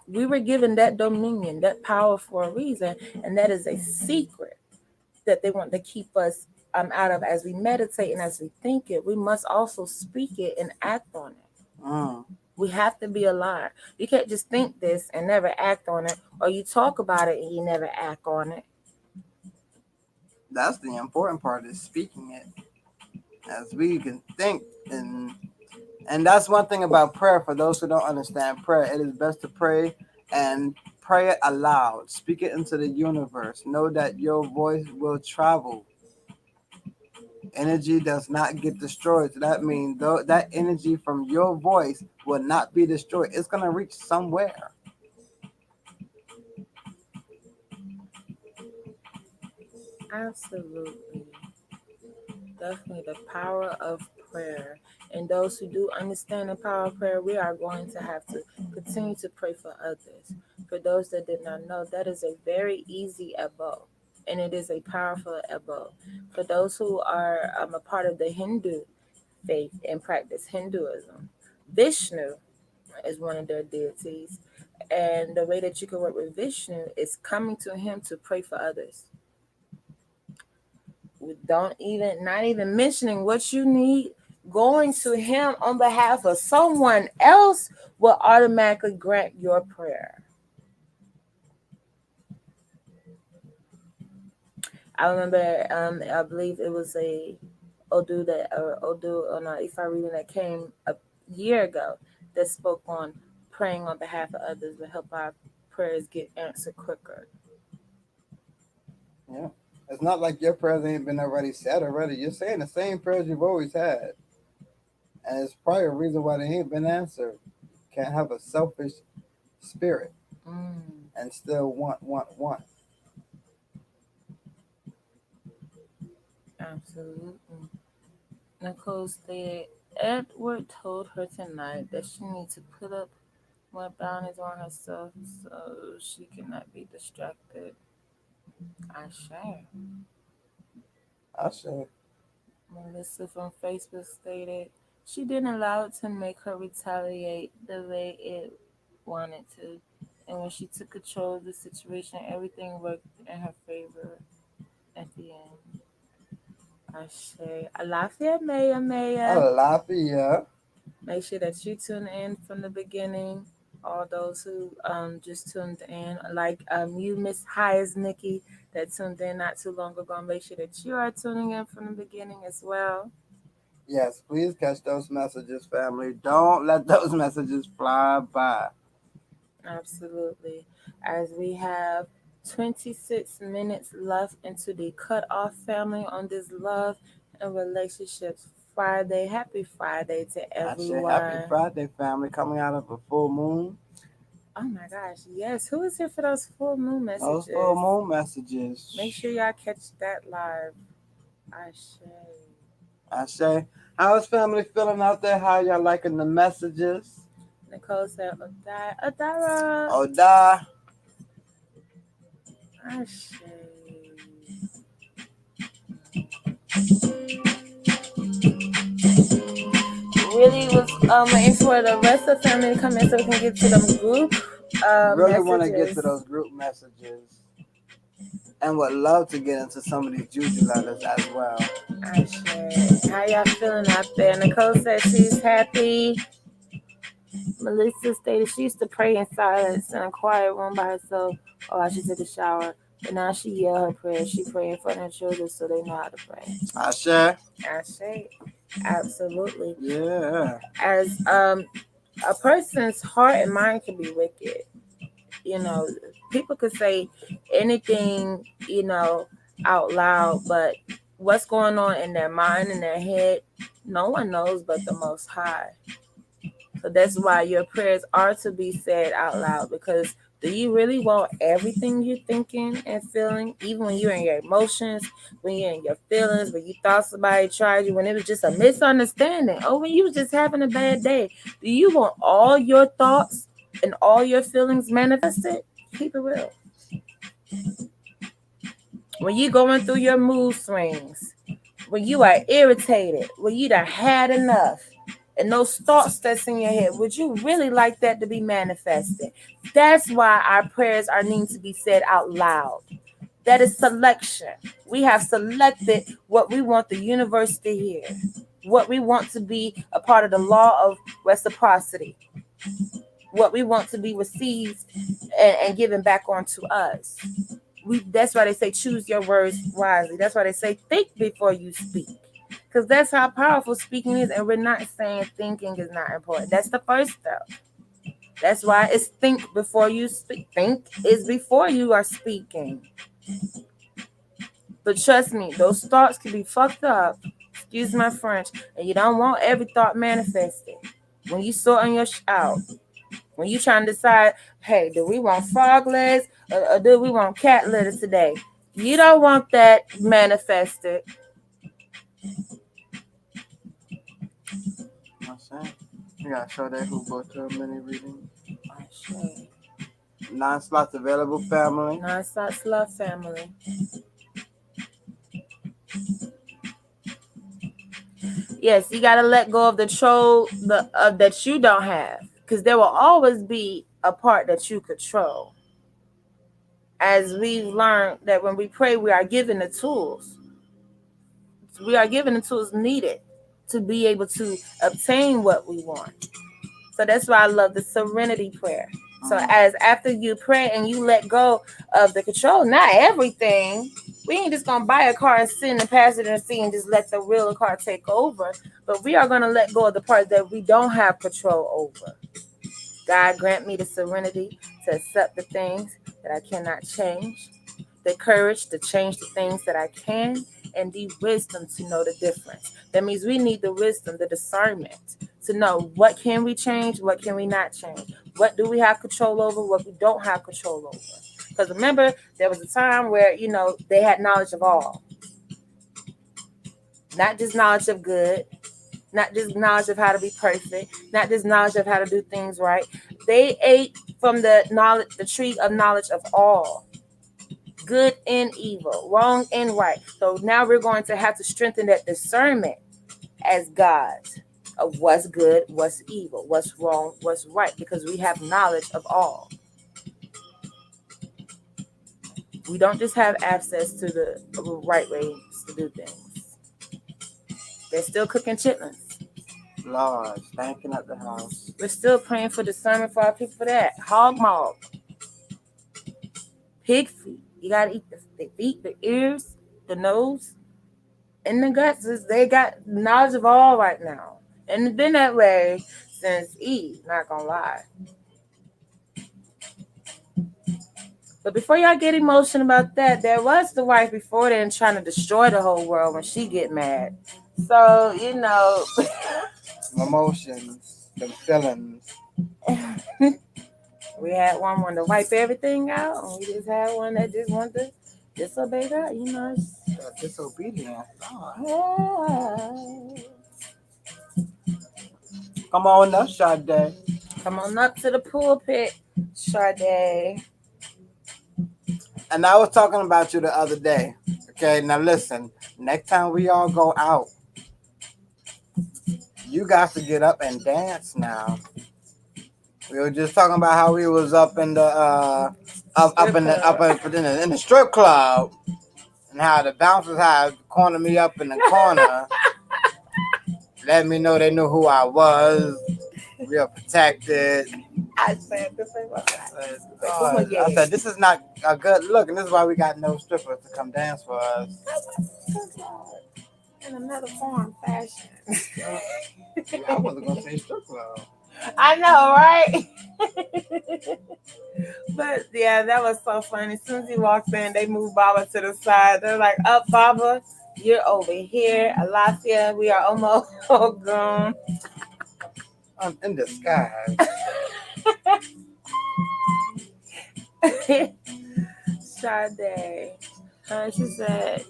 We were given that dominion, that power for a reason, and that is a secret that they want to keep us out of as we meditate and as we think it. We must also speak it and act on it. Mm. We have to be alive. You can't just think this and never act on it, or you talk about it and you never act on it. That's the important part is speaking it. As we can think and that's one thing about prayer for those who don't understand prayer. It is best to pray and pray it aloud. Speak it into the universe. Know that your voice will travel. Energy does not get destroyed. So that means though that energy from your voice will not be destroyed. It's gonna reach somewhere. Absolutely. Definitely the power of prayer. And those who do understand the power of prayer, we are going to have to continue to pray for others. For those that did not know, that is a very easy abo, and it is a powerful abo. For those who are a part of the Hindu faith and practice Hinduism, Vishnu is one of their deities. And the way that you can work with Vishnu is coming to him to pray for others. Not even mentioning what you need, going to him on behalf of someone else will automatically grant your prayer. I remember, I believe it was a Odu or not, if I reading that came a year ago that spoke on praying on behalf of others will help our prayers get answered quicker. Yeah. It's not like your prayers ain't been already said already. You're saying the same prayers you've always had. And it's probably a reason why they ain't been answered. Can't have a selfish spirit and still want. Absolutely. Nicole stated Edward told her tonight that she needs to put up more boundaries on herself so she cannot be distracted. I share. I should. Melissa from Facebook stated she didn't allow it to make her retaliate the way it wanted to. And when she took control of the situation, everything worked in her favor at the end. I say, Alafia Maya. Alafia. Make sure that you tune in from the beginning. All those who just tuned in, like you, Miss Highs Nikki, that tuned in not too long ago. Make sure that you are tuning in from the beginning as well. Yes, please catch those messages, family. Don't let those messages fly by. Absolutely. As we have 26 minutes left into the cutoff, family, on this Love and Relationships Friday. Happy Friday to I say everyone. happy Friday, family, coming out of a full moon. Oh my gosh, yes. Who is here for those full moon messages? Those full moon messages. Make sure y'all catch that live. I say, how's family feeling out there? How y'all liking the messages? Nicole said, Adara. Oda. Really was waiting for the rest of the family to come in so we can get to them group really want to get to those group messages. And would love to get into some of these juju letters as well. How y'all feeling out there? Nicole said she's happy. Melissa stated she used to pray in silence in a quiet room by herself while she took a shower. But now she yell her prayers. She pray in front of her children so they know how to pray. Ashe. Absolutely. Yeah. As a person's heart and mind can be wicked. You know, people could say anything, out loud, but what's going on in their mind and their head, no one knows but the Most High. So that's why your prayers are to be said out loud, because do you really want everything you're thinking and feeling, even when you're in your emotions, when you're in your feelings, when you thought somebody tried you, when it was just a misunderstanding, or when you was just having a bad day? Do you want all your thoughts and all your feelings manifested? Keep it real. When you're going through your mood swings, when you are irritated, when you done had enough, and those thoughts that's in your head, would you really like that to be manifested? That's why our prayers are needing to be said out loud. That is selection. We have selected what we want the universe to hear, what we want to be a part of the law of reciprocity, what we want to be received and given back onto us. That's why they say choose your words wisely. That's why they say think before you speak. Because that's how powerful speaking is. And we're not saying thinking is not important. That's the first step. That's why it's think before you speak. Think is before you are speaking. But trust me, those thoughts can be fucked up. Excuse my French. And you don't want every thought manifested. When you sorting your out. When you trying to decide, hey, do we want frog legs or do we want cat litter today? You don't want that manifested. You gotta show that who go to a mini reading. 9 slots available, family. 9 slots love, family. Yes, you gotta let go of the troll that you don't have, because there will always be a part that you control. As we've learned that when we pray, we are given the tools. we are given the tools needed to be able to obtain what we want. So that's why I love the serenity prayer. So as after you pray and you let go of the control, not everything. We ain't just gonna buy a car and sit in the passenger seat and just let the real car take over. But we are gonna let go of the part that we don't have control over. God grant me the serenity to accept the things that I cannot change, the courage to change the things that I can, and the wisdom to know the difference. That means we need the wisdom, the discernment to know what can we change, what can we not change, what do we have control over, what we don't have control over. Because remember, there was a time where, they had knowledge of all, not just knowledge of good, not just knowledge of how to be perfect, not just knowledge of how to do things right. They ate from the tree of knowledge of all, good and evil, wrong and right. So now we're going to have to strengthen that discernment as gods of what's good, what's evil, what's wrong, what's right, because we have knowledge of all. We don't just have access to the right ways to do things. They're still cooking chitlins. Lord, stinking at the house. We're still praying for discernment for our people for that. Hog maw, pig feet. You gotta eat the feet, the ears, the nose, and the guts. They got knowledge of all right now. And it's been that way since Eve, not gonna lie. But before y'all get emotional about that, there was the wife before then trying to destroy the whole world when she get mad. So, Emotions, the feelings. we had one wanted to wipe everything out, and we just had one that just wanted to disobey God. Disobedience. Oh. Come on up, Sade. Come on up to the pulpit, Sade. And I was talking about you the other day. Okay, now listen. Next time we all go out, you got to get up and dance now. We were just talking about how we was up in the in the strip club, and how the bouncers had cornered me up in the corner. Let me know they knew who I was. We are protected. I said this ain't what I said this is not a good look, and this is why we got no strippers to come dance for us. In another form, fashion. I wasn't gonna say strip club. I know, right? But yeah, that was so funny. As soon as he walked in, they moved Baba to the side. They're like, "Up, Baba, you're over here. Alasia, we are almost gone." I'm in disguise. Sade, she said,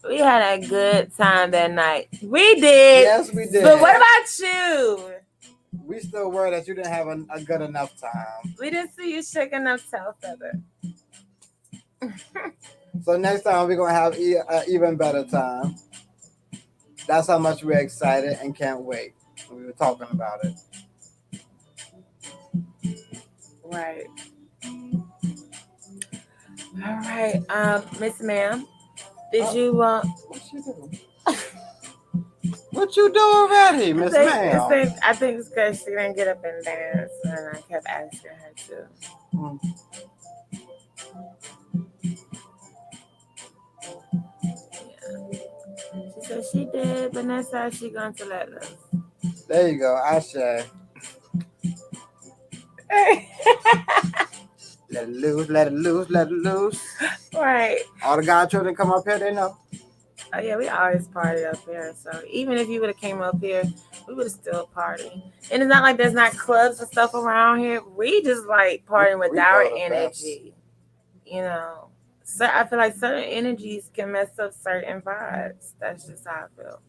we had a good time that night. We did. Yes, we did. But what about you? We still worried that you didn't have a good enough time. We didn't see you shaking enough tail feather. So next time we're going to have an even better time. That's how much we're excited and can't wait. We were talking about it. Right. All right. Miss Ma'am, did you What you do? What you do already, Miss Ma'am? I think it's because she didn't get up and dance, and I kept asking her to. She said she did, but that's how she going to let us. There you go, Ashe. Let it loose, let it loose, let it loose. Right. All the God children come up here, they know. Oh yeah, we always party up here. So even if you would have came up here, we would have still party. And it's not like there's not clubs and stuff around here. We just like partying with our energy. So I feel like certain energies can mess up certain vibes. That's just how I feel.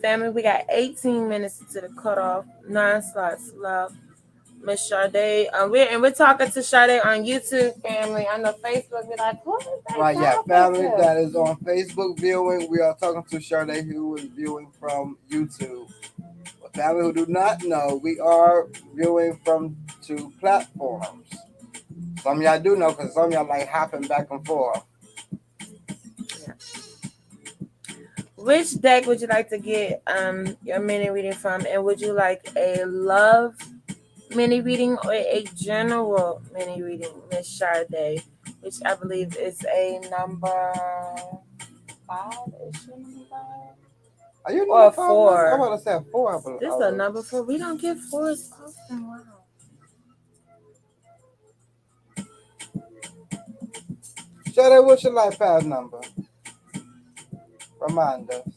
Family, we got 18 minutes to the cutoff. 9 slots left. Miss Sade, we're talking to Sade on YouTube, family. I know Facebook be like, what is that? Right, yeah, family that is on Facebook viewing. We are talking to Sade, who is viewing from YouTube. For family who do not know, we are viewing from 2 platforms. Some of y'all do know, because some of y'all like hopping back and forth. Which deck would you like to get your mini reading from? And would you like a love mini reading or a general mini reading, Miss Sade? Which I believe is a number 5. Is she number 5? Are you Or number 5? 4? I want to say 4. I believe. This is a number 4. We don't get 4s often. Wow. Sade, what's your life path number? Remind us.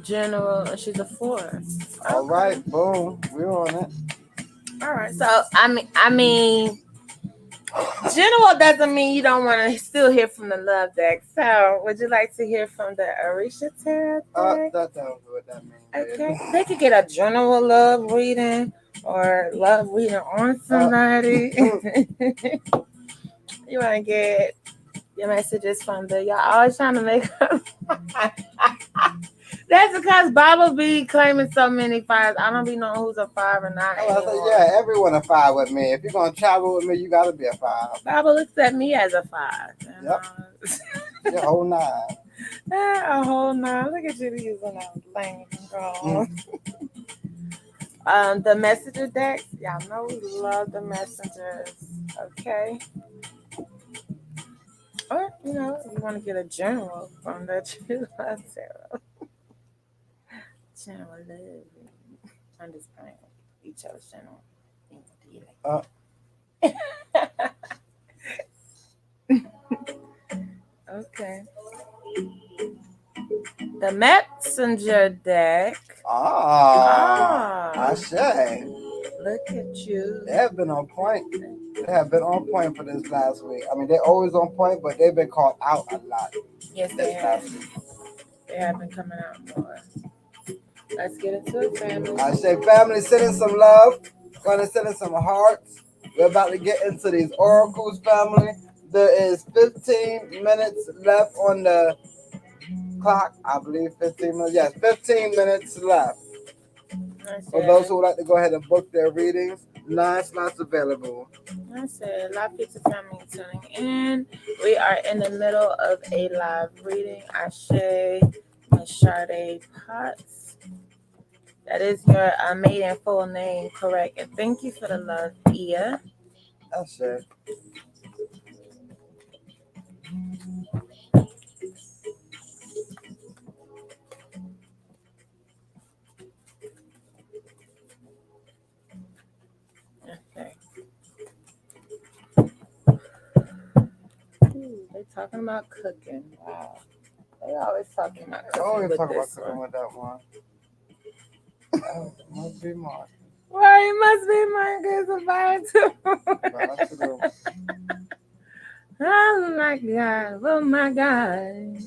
General, she's a 4. All right, boom, we're on it. All right, so I mean, general doesn't mean you don't want to still hear from the love deck. So, would you like to hear from the Orisha Tarot deck? That tells me what that means. Okay, they could get a general love reading or love reading on somebody. You want to get your messages from the y'all always trying to make up. That's because Bible be claiming so many 5s. I don't be knowing who's a 5 or not. I said, yeah, everyone a 5 with me. If you're gonna travel with me, you gotta be a 5. Bible looks at me as a 5. Yep. Your whole 9. A whole 9. Look at you using that language, girl. The messenger decks, y'all know we love the messengers. Okay. Or, you know, if you want to get a general from the True Love Tarot. General love. I'm just playing each other's general. Okay. The messenger deck. I say. Look at you. They have been on point. They have been on point for this last week. I mean, they're always on point, but they've been called out a lot. Yes, they have. They have been coming out more. Let's get into it, family. I say, family, send in some love. Gonna send in some hearts. We're about to get into these oracles, family. There is 15 minutes left on the clock. I believe 15 minutes. Yes, 15 minutes left. For those who would like to go ahead and book their readings, 9 slots available. I said, live pizza family tuning in. We are in the middle of a live reading. Ashe, Miss Sade Potts. That is your maiden full name, correct? And thank you for the love, Ia. Ashe. They talking about cooking. Wow. They always talking about cooking. Always with talking about this cooking one. with that one. Must be Mark. Well, it must be my good too. Oh my God. Oh my God.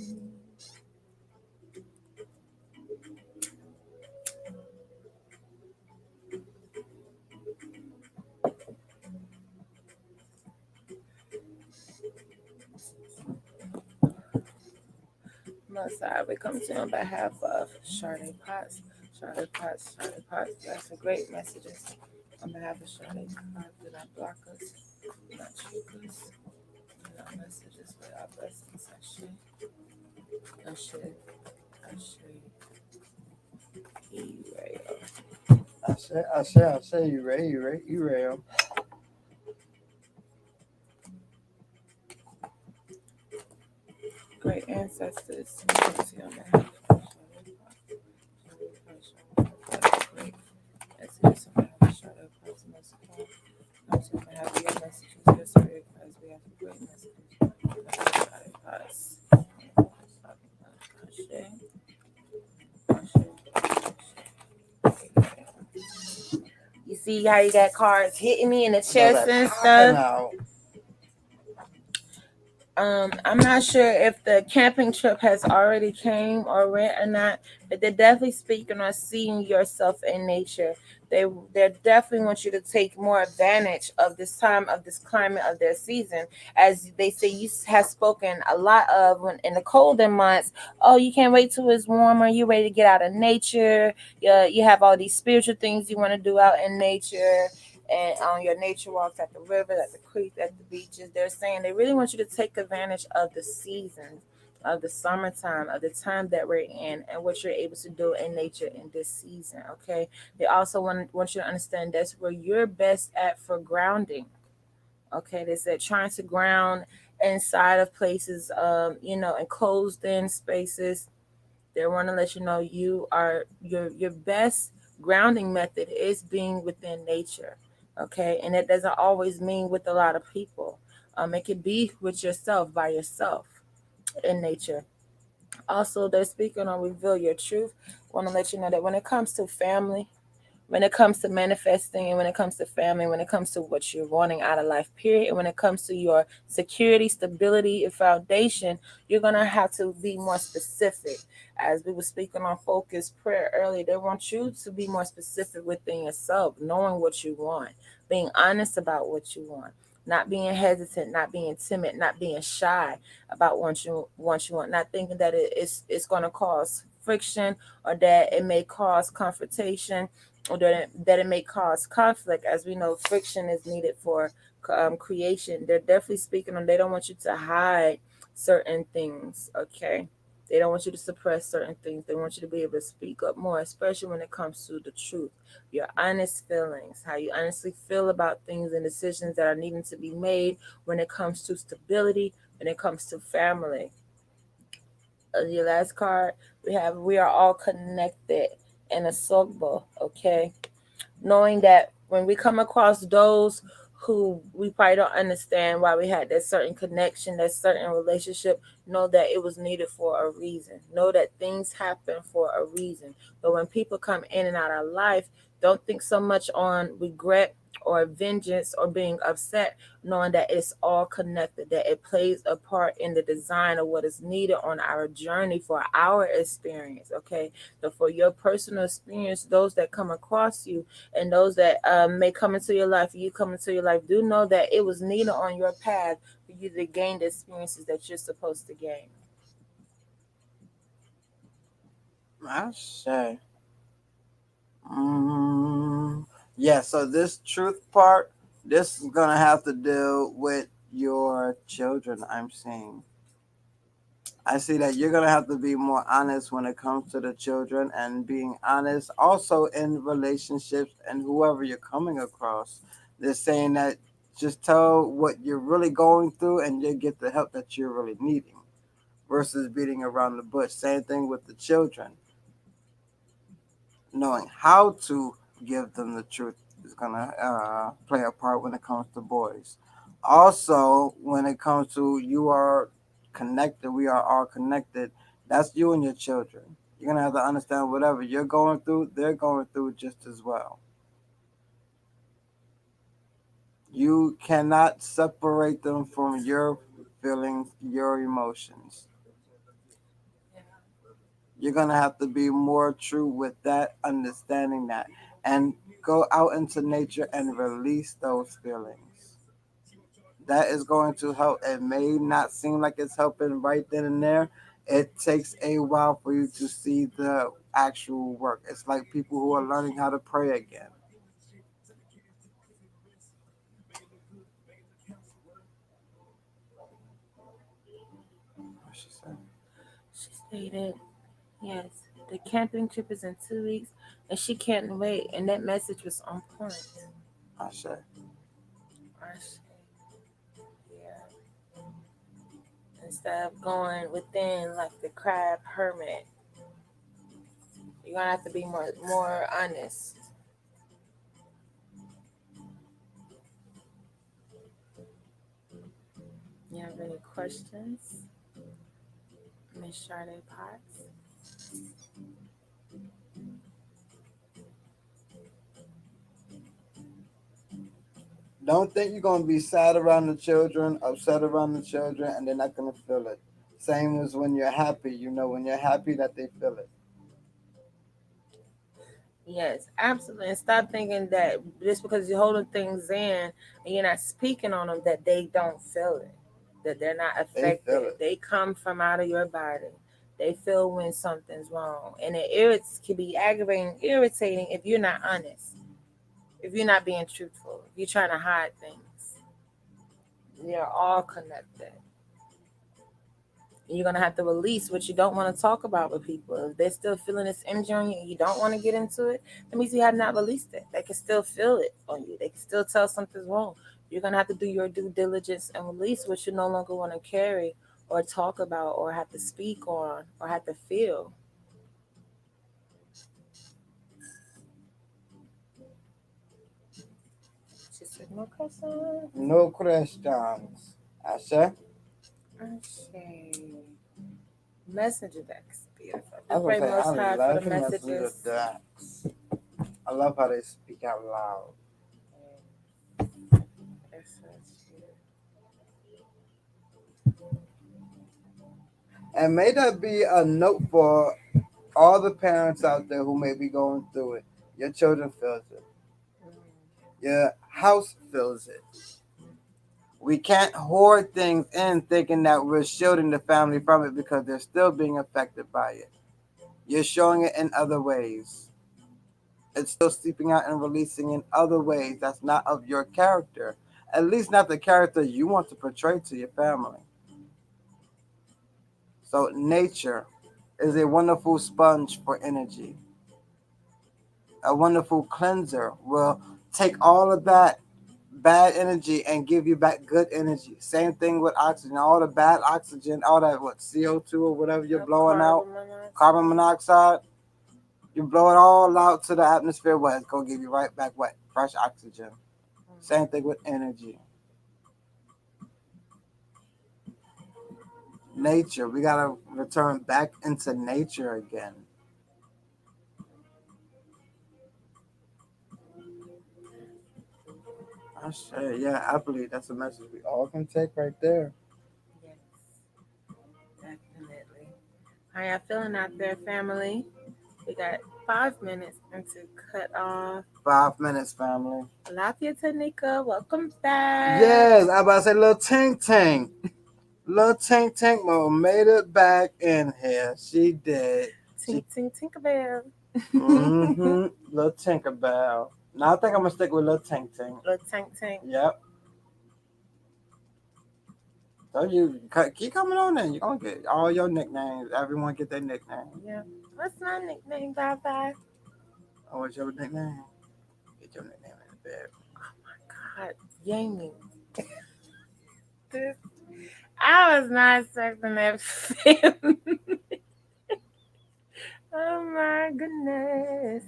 Side, we come to you on behalf of Sade Potts. Sade Potts. That's a great messages on behalf of Sade Potts. Do not block us, do not choke us, do not messages with our blessings. Ashe. You real. Great ancestors. You see how you got cards hitting me in the chest and stuff? I'm not sure if the camping trip has already came or went or not, but they're definitely speaking on seeing yourself in nature. They definitely want you to take more advantage of this time, of this climate, of their season. As they say, you have spoken a lot of when in the colder months. Oh, you can't wait till it's warmer. You're ready to get out of nature. You have all these spiritual things you want to do out in nature. And on your nature walks at the river, at the creek, at the beaches, they're saying they really want you to take advantage of the seasons. of the summertime, of the time that we're in, and what you're able to do in nature in this season. Okay. They also want you to understand that's where you're best at for grounding. Okay. They said trying to ground inside of places, enclosed in spaces. They want to let you know you are your best grounding method is being within nature. Okay. And it doesn't always mean with a lot of people. It could be with yourself, by yourself in nature. Also, they're speaking on reveal your truth. Want to let you know that when it comes to family, when it comes to manifesting, and when it comes to family, when it comes to what you're wanting out of life, period, and when it comes to your security, stability, and foundation, you're going to have to be more specific. As we were speaking on focus prayer earlier, they want you to be more specific within yourself, knowing what you want, being honest about what you want, not being hesitant, not being timid, not being shy about what you want, not thinking that it's going to cause friction, or that it may cause confrontation, or that it may cause conflict. As we know, friction is needed for creation. They're definitely speaking on, they don't want you to hide certain things. Okay. They don't want you to suppress certain things. They want you to be able to speak up more, especially when it comes to the truth, your honest feelings, how you honestly feel about things and decisions that are needing to be made when it comes to stability, when it comes to family. Your last card, we are all connected in a sogbo. Okay. Knowing that when we come across those who we probably don't understand why we had that certain connection, that certain relationship, know that it was needed for a reason. Know that things happen for a reason. But when people come in and out of life, don't think so much on regret or vengeance or being upset, knowing that it's all connected, that it plays a part in the design of what is needed on our journey for our experience. Okay. So for your personal experience, those that come across you, and those that may come into your life, you come into your life, do know that it was needed on your path for you to gain the experiences that you're supposed to gain. I say. Mm, yeah, so this truth part, this is gonna have to deal with your children. I'm seeing. I see that you're gonna have to be more honest when it comes to the children, and being honest also in relationships and whoever you're coming across. They're saying that just tell what you're really going through, and you'll get the help that you're really needing, versus beating around the bush. Same thing with the children, knowing how to give them the truth is gonna play a part when it comes to boys. Also, when it comes to you are connected, we are all connected. That's you and your children. You're gonna have to understand whatever you're going through, they're going through just as well. You cannot separate them from your feelings, your emotions. You're gonna have to be more true with that, understanding that, and go out into nature and release those feelings. That is going to help. It may not seem like it's helping right then and there. It takes a while for you to see the actual work. It's like people who are learning how to pray again. What she said. She stated, yes, the camping trip is in 2 weeks, and she can't wait. And that message was on point. I said. I say, yeah. Instead of going within like the crab hermit, you're gonna have to be more honest. You have any questions, Miss Sade Potts? Don't think you're gonna be sad around the children, upset around the children, and they're not gonna feel it. Same as when you're happy. You know, when you're happy, that they feel it. Yes, absolutely. And stop thinking that just because you're holding things in and you're not speaking on them, that they don't feel it, that they're not They feel affected. it. They come from out of your body. They feel when something's wrong. And it irritates, can be aggravating, irritating if you're not honest, if you're not being truthful, if you're trying to hide things. They're all connected. You're gonna have to release what you don't want to talk about with people. If they're still feeling this energy on you and you don't want to get into it, that means you have not released it. They can still feel it on you. They can still tell something's wrong. You're gonna have to do your due diligence and release what you no longer want to carry or talk about or have to speak on or have to feel. She said, no questions. No questions. Asha? I say, messenger decks. Beautiful. I I was pray gonna say, most high I for love the the messenger messages. decks. I love how they speak out loud. And may that be a note for all the parents out there who may be going through it. Your children feels it. Your house feels it. We can't hoard things in thinking that we're shielding the family from it because they're still being affected by it. You're showing it in other ways. It's still seeping out and releasing in other ways that's not of your character. At least not the character you want to portray to your family. So nature is a wonderful sponge for energy. A wonderful cleanser will take all of that bad energy and give you back good energy. Same thing with oxygen. All the bad oxygen, all that CO2 or whatever you're blowing out, carbon monoxide, you blow it all out to the atmosphere. What? It's gonna give you right back what? Fresh oxygen. Same thing with energy. Nature. We gotta return back into nature again. I say, yeah, I believe that's a message we all can take right there. Yes, definitely. How y'all feeling out there, family? We got 5 minutes until cut off. 5 minutes, family. Lafayette Tanika, welcome back. Yes, I about to say little Tink Tink. Little Tink Tink Mo made it back in here. She did. Tink Tink Tinkerbell. Mm-hmm. Little Tinkerbell. Now I think I'm gonna stick with little Tink Tink. Little Tink Tink. Yep. So you keep coming on then. You're gonna get all your nicknames. Everyone get their nickname. Yeah. What's my nickname, Bye? Oh, what's your nickname? Get your nickname in the bed. Oh my God, Jamie. I was not expecting that film. Oh my goodness.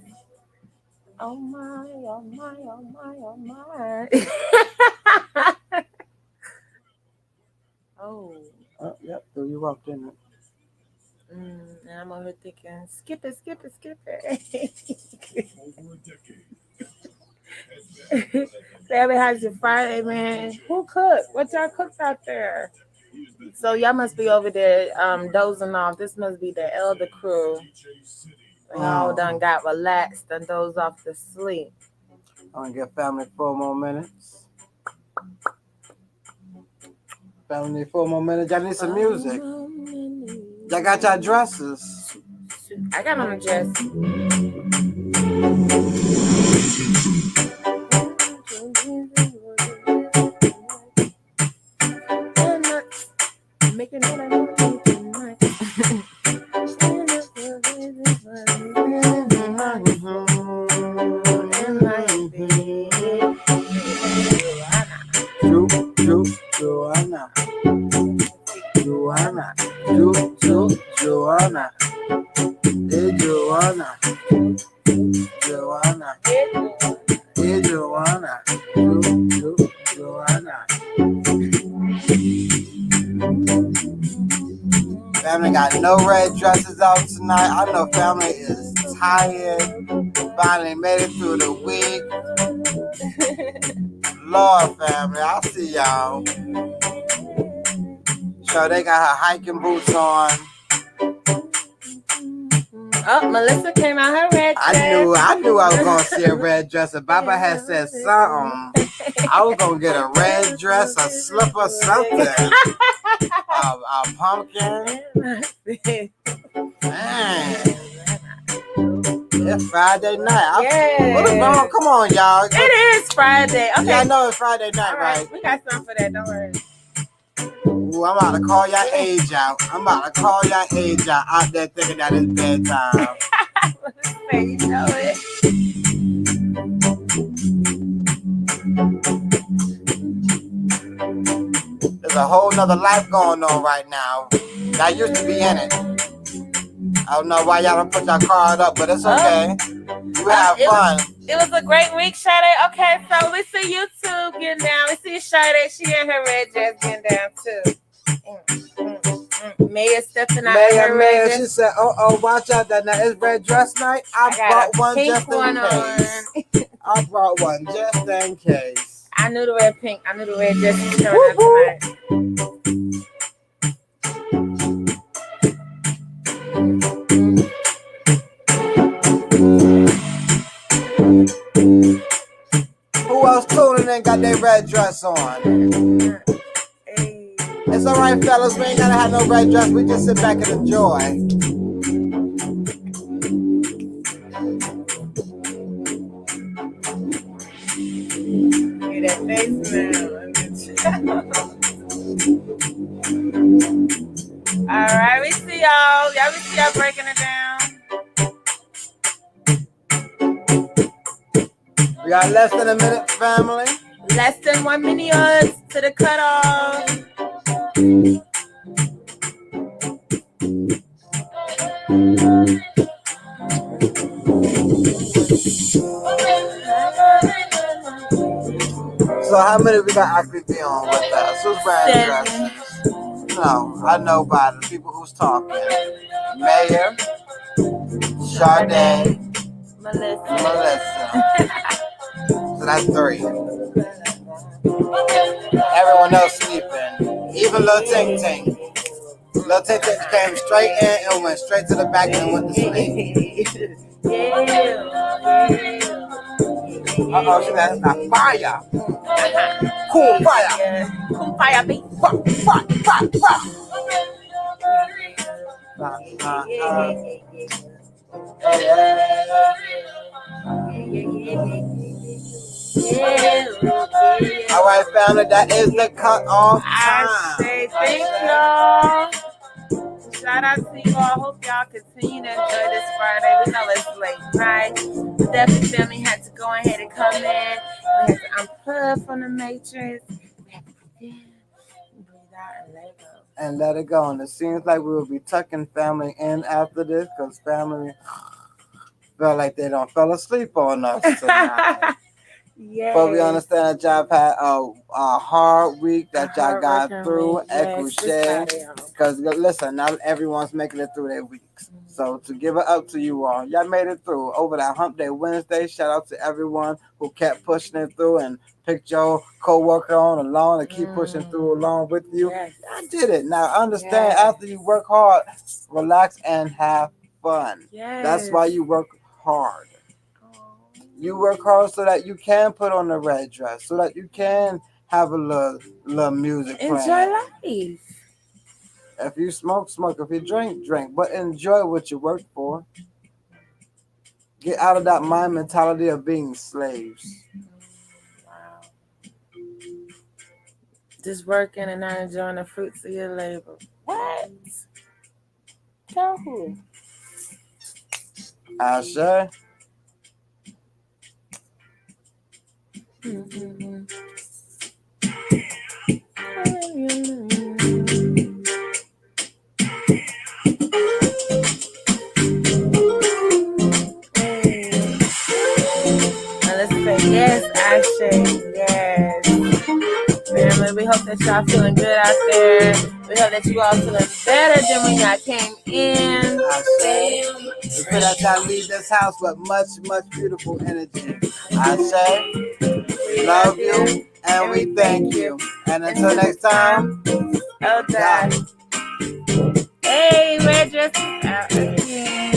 Oh my, oh my, oh my, oh my. Oh. Oh, yep. So you walked in it. And I'm over thinking, skip it. Family, how's your Friday, man? Who cooked? What y'all cooked out there? So y'all must be over there dozing off. This must be the elder crew. Y'all done got relaxed and dozed off to sleep. I'm gonna give family 4 more minutes. Family 4 more minutes. Y'all need some music. Y'all got y'all dresses. I got on a dress. Making it Joanna. Hey, Joanna. Joanna. Hey, Joanna. Joanna. Family got no red dresses out tonight. I know family is tired. Finally made it through the week. Lord, family, I'll see y'all. So they got her hiking boots on. Oh, Melissa came out her red dress. I knew I was gonna see a red dress. If Baba had said something, I was gonna get a red dress, a slipper, something. A pumpkin. Man. It's Friday night. What is wrong? Come on, y'all. It is Friday. Okay. Yeah, I know it's Friday night, all right? We got something for that. Don't worry. Ooh, I'm about to call your age out. I'm about to call your age out there thinking that it's bedtime. You know it. There's a whole nother life going on right now. I used to be in it. I don't know why y'all don't put your card up, but it's okay. You have fun. It was a great week, Sade. Okay, so we see you two getting down. We see Sade. She in her red dress getting down too. Maya stepping out in her red dress. She said, "Oh, watch out! That now it's red dress night. I brought one just in case. I brought one just in case. I knew the red pink. I knew the red dress was coming out tonight. Who else tuning in got their red dress on? It's all right, fellas. We ain't gotta have no red dress. We just sit back and enjoy. Get that face now. All right, we see y'all. We see y'all breaking it down. We got less than a minute, family. Less than 1 minute to the cutoff. So how many we got actually be on with us? Who's wearing dresses? No, I know by the people who's talking. Mayor, Sade, Melissa. So that's 3. Everyone else sleeping. Even Lil Ting Ting. Lil Ting Ting came straight in and went straight to the back and went to sleep. Uh-oh, she said, that's fire. Cool fire. Cool fire, beat. All right, family, that is the cut-off time. I say thank y'all. Shout out to you all. Hope y'all continue to enjoy this Friday. We know it's late night. The Definitely family had to go ahead and come in. We had to unplug from the Matrix. We had to breathe out and let it go. And let it go. And it seems like we will be tucking family in after this because family felt like they don't fell asleep on us tonight. Yes. But we understand that y'all had a hard week that y'all got through. Because listen, not everyone's making it through their weeks. So to give it up to you all, y'all made it through over that Hump Day Wednesday. Shout out to everyone who kept pushing it through and picked your co-worker on along and keep pushing through along with you. Yes. I did it. Now understand, after you work hard, relax and have fun. Yes. That's why you work hard. You work hard so that you can put on the red dress, so that you can have a little music playing. Enjoy life. If you smoke, smoke. If you drink, drink. But enjoy what you work for. Get out of that mind mentality of being slaves. Wow. Just working and not enjoying the fruits of your labor. What? Tell who? Asha. Mm-hmm. Let's say yes, Asha. Yes. Family, we hope that y'all feeling good out there. We hope that you all feeling better than when y'all came in. We pray that y'all leave this house with much, much beautiful energy. Asha. We love you and we thank you. And until next time, Oh, God. Hey, red dress out again.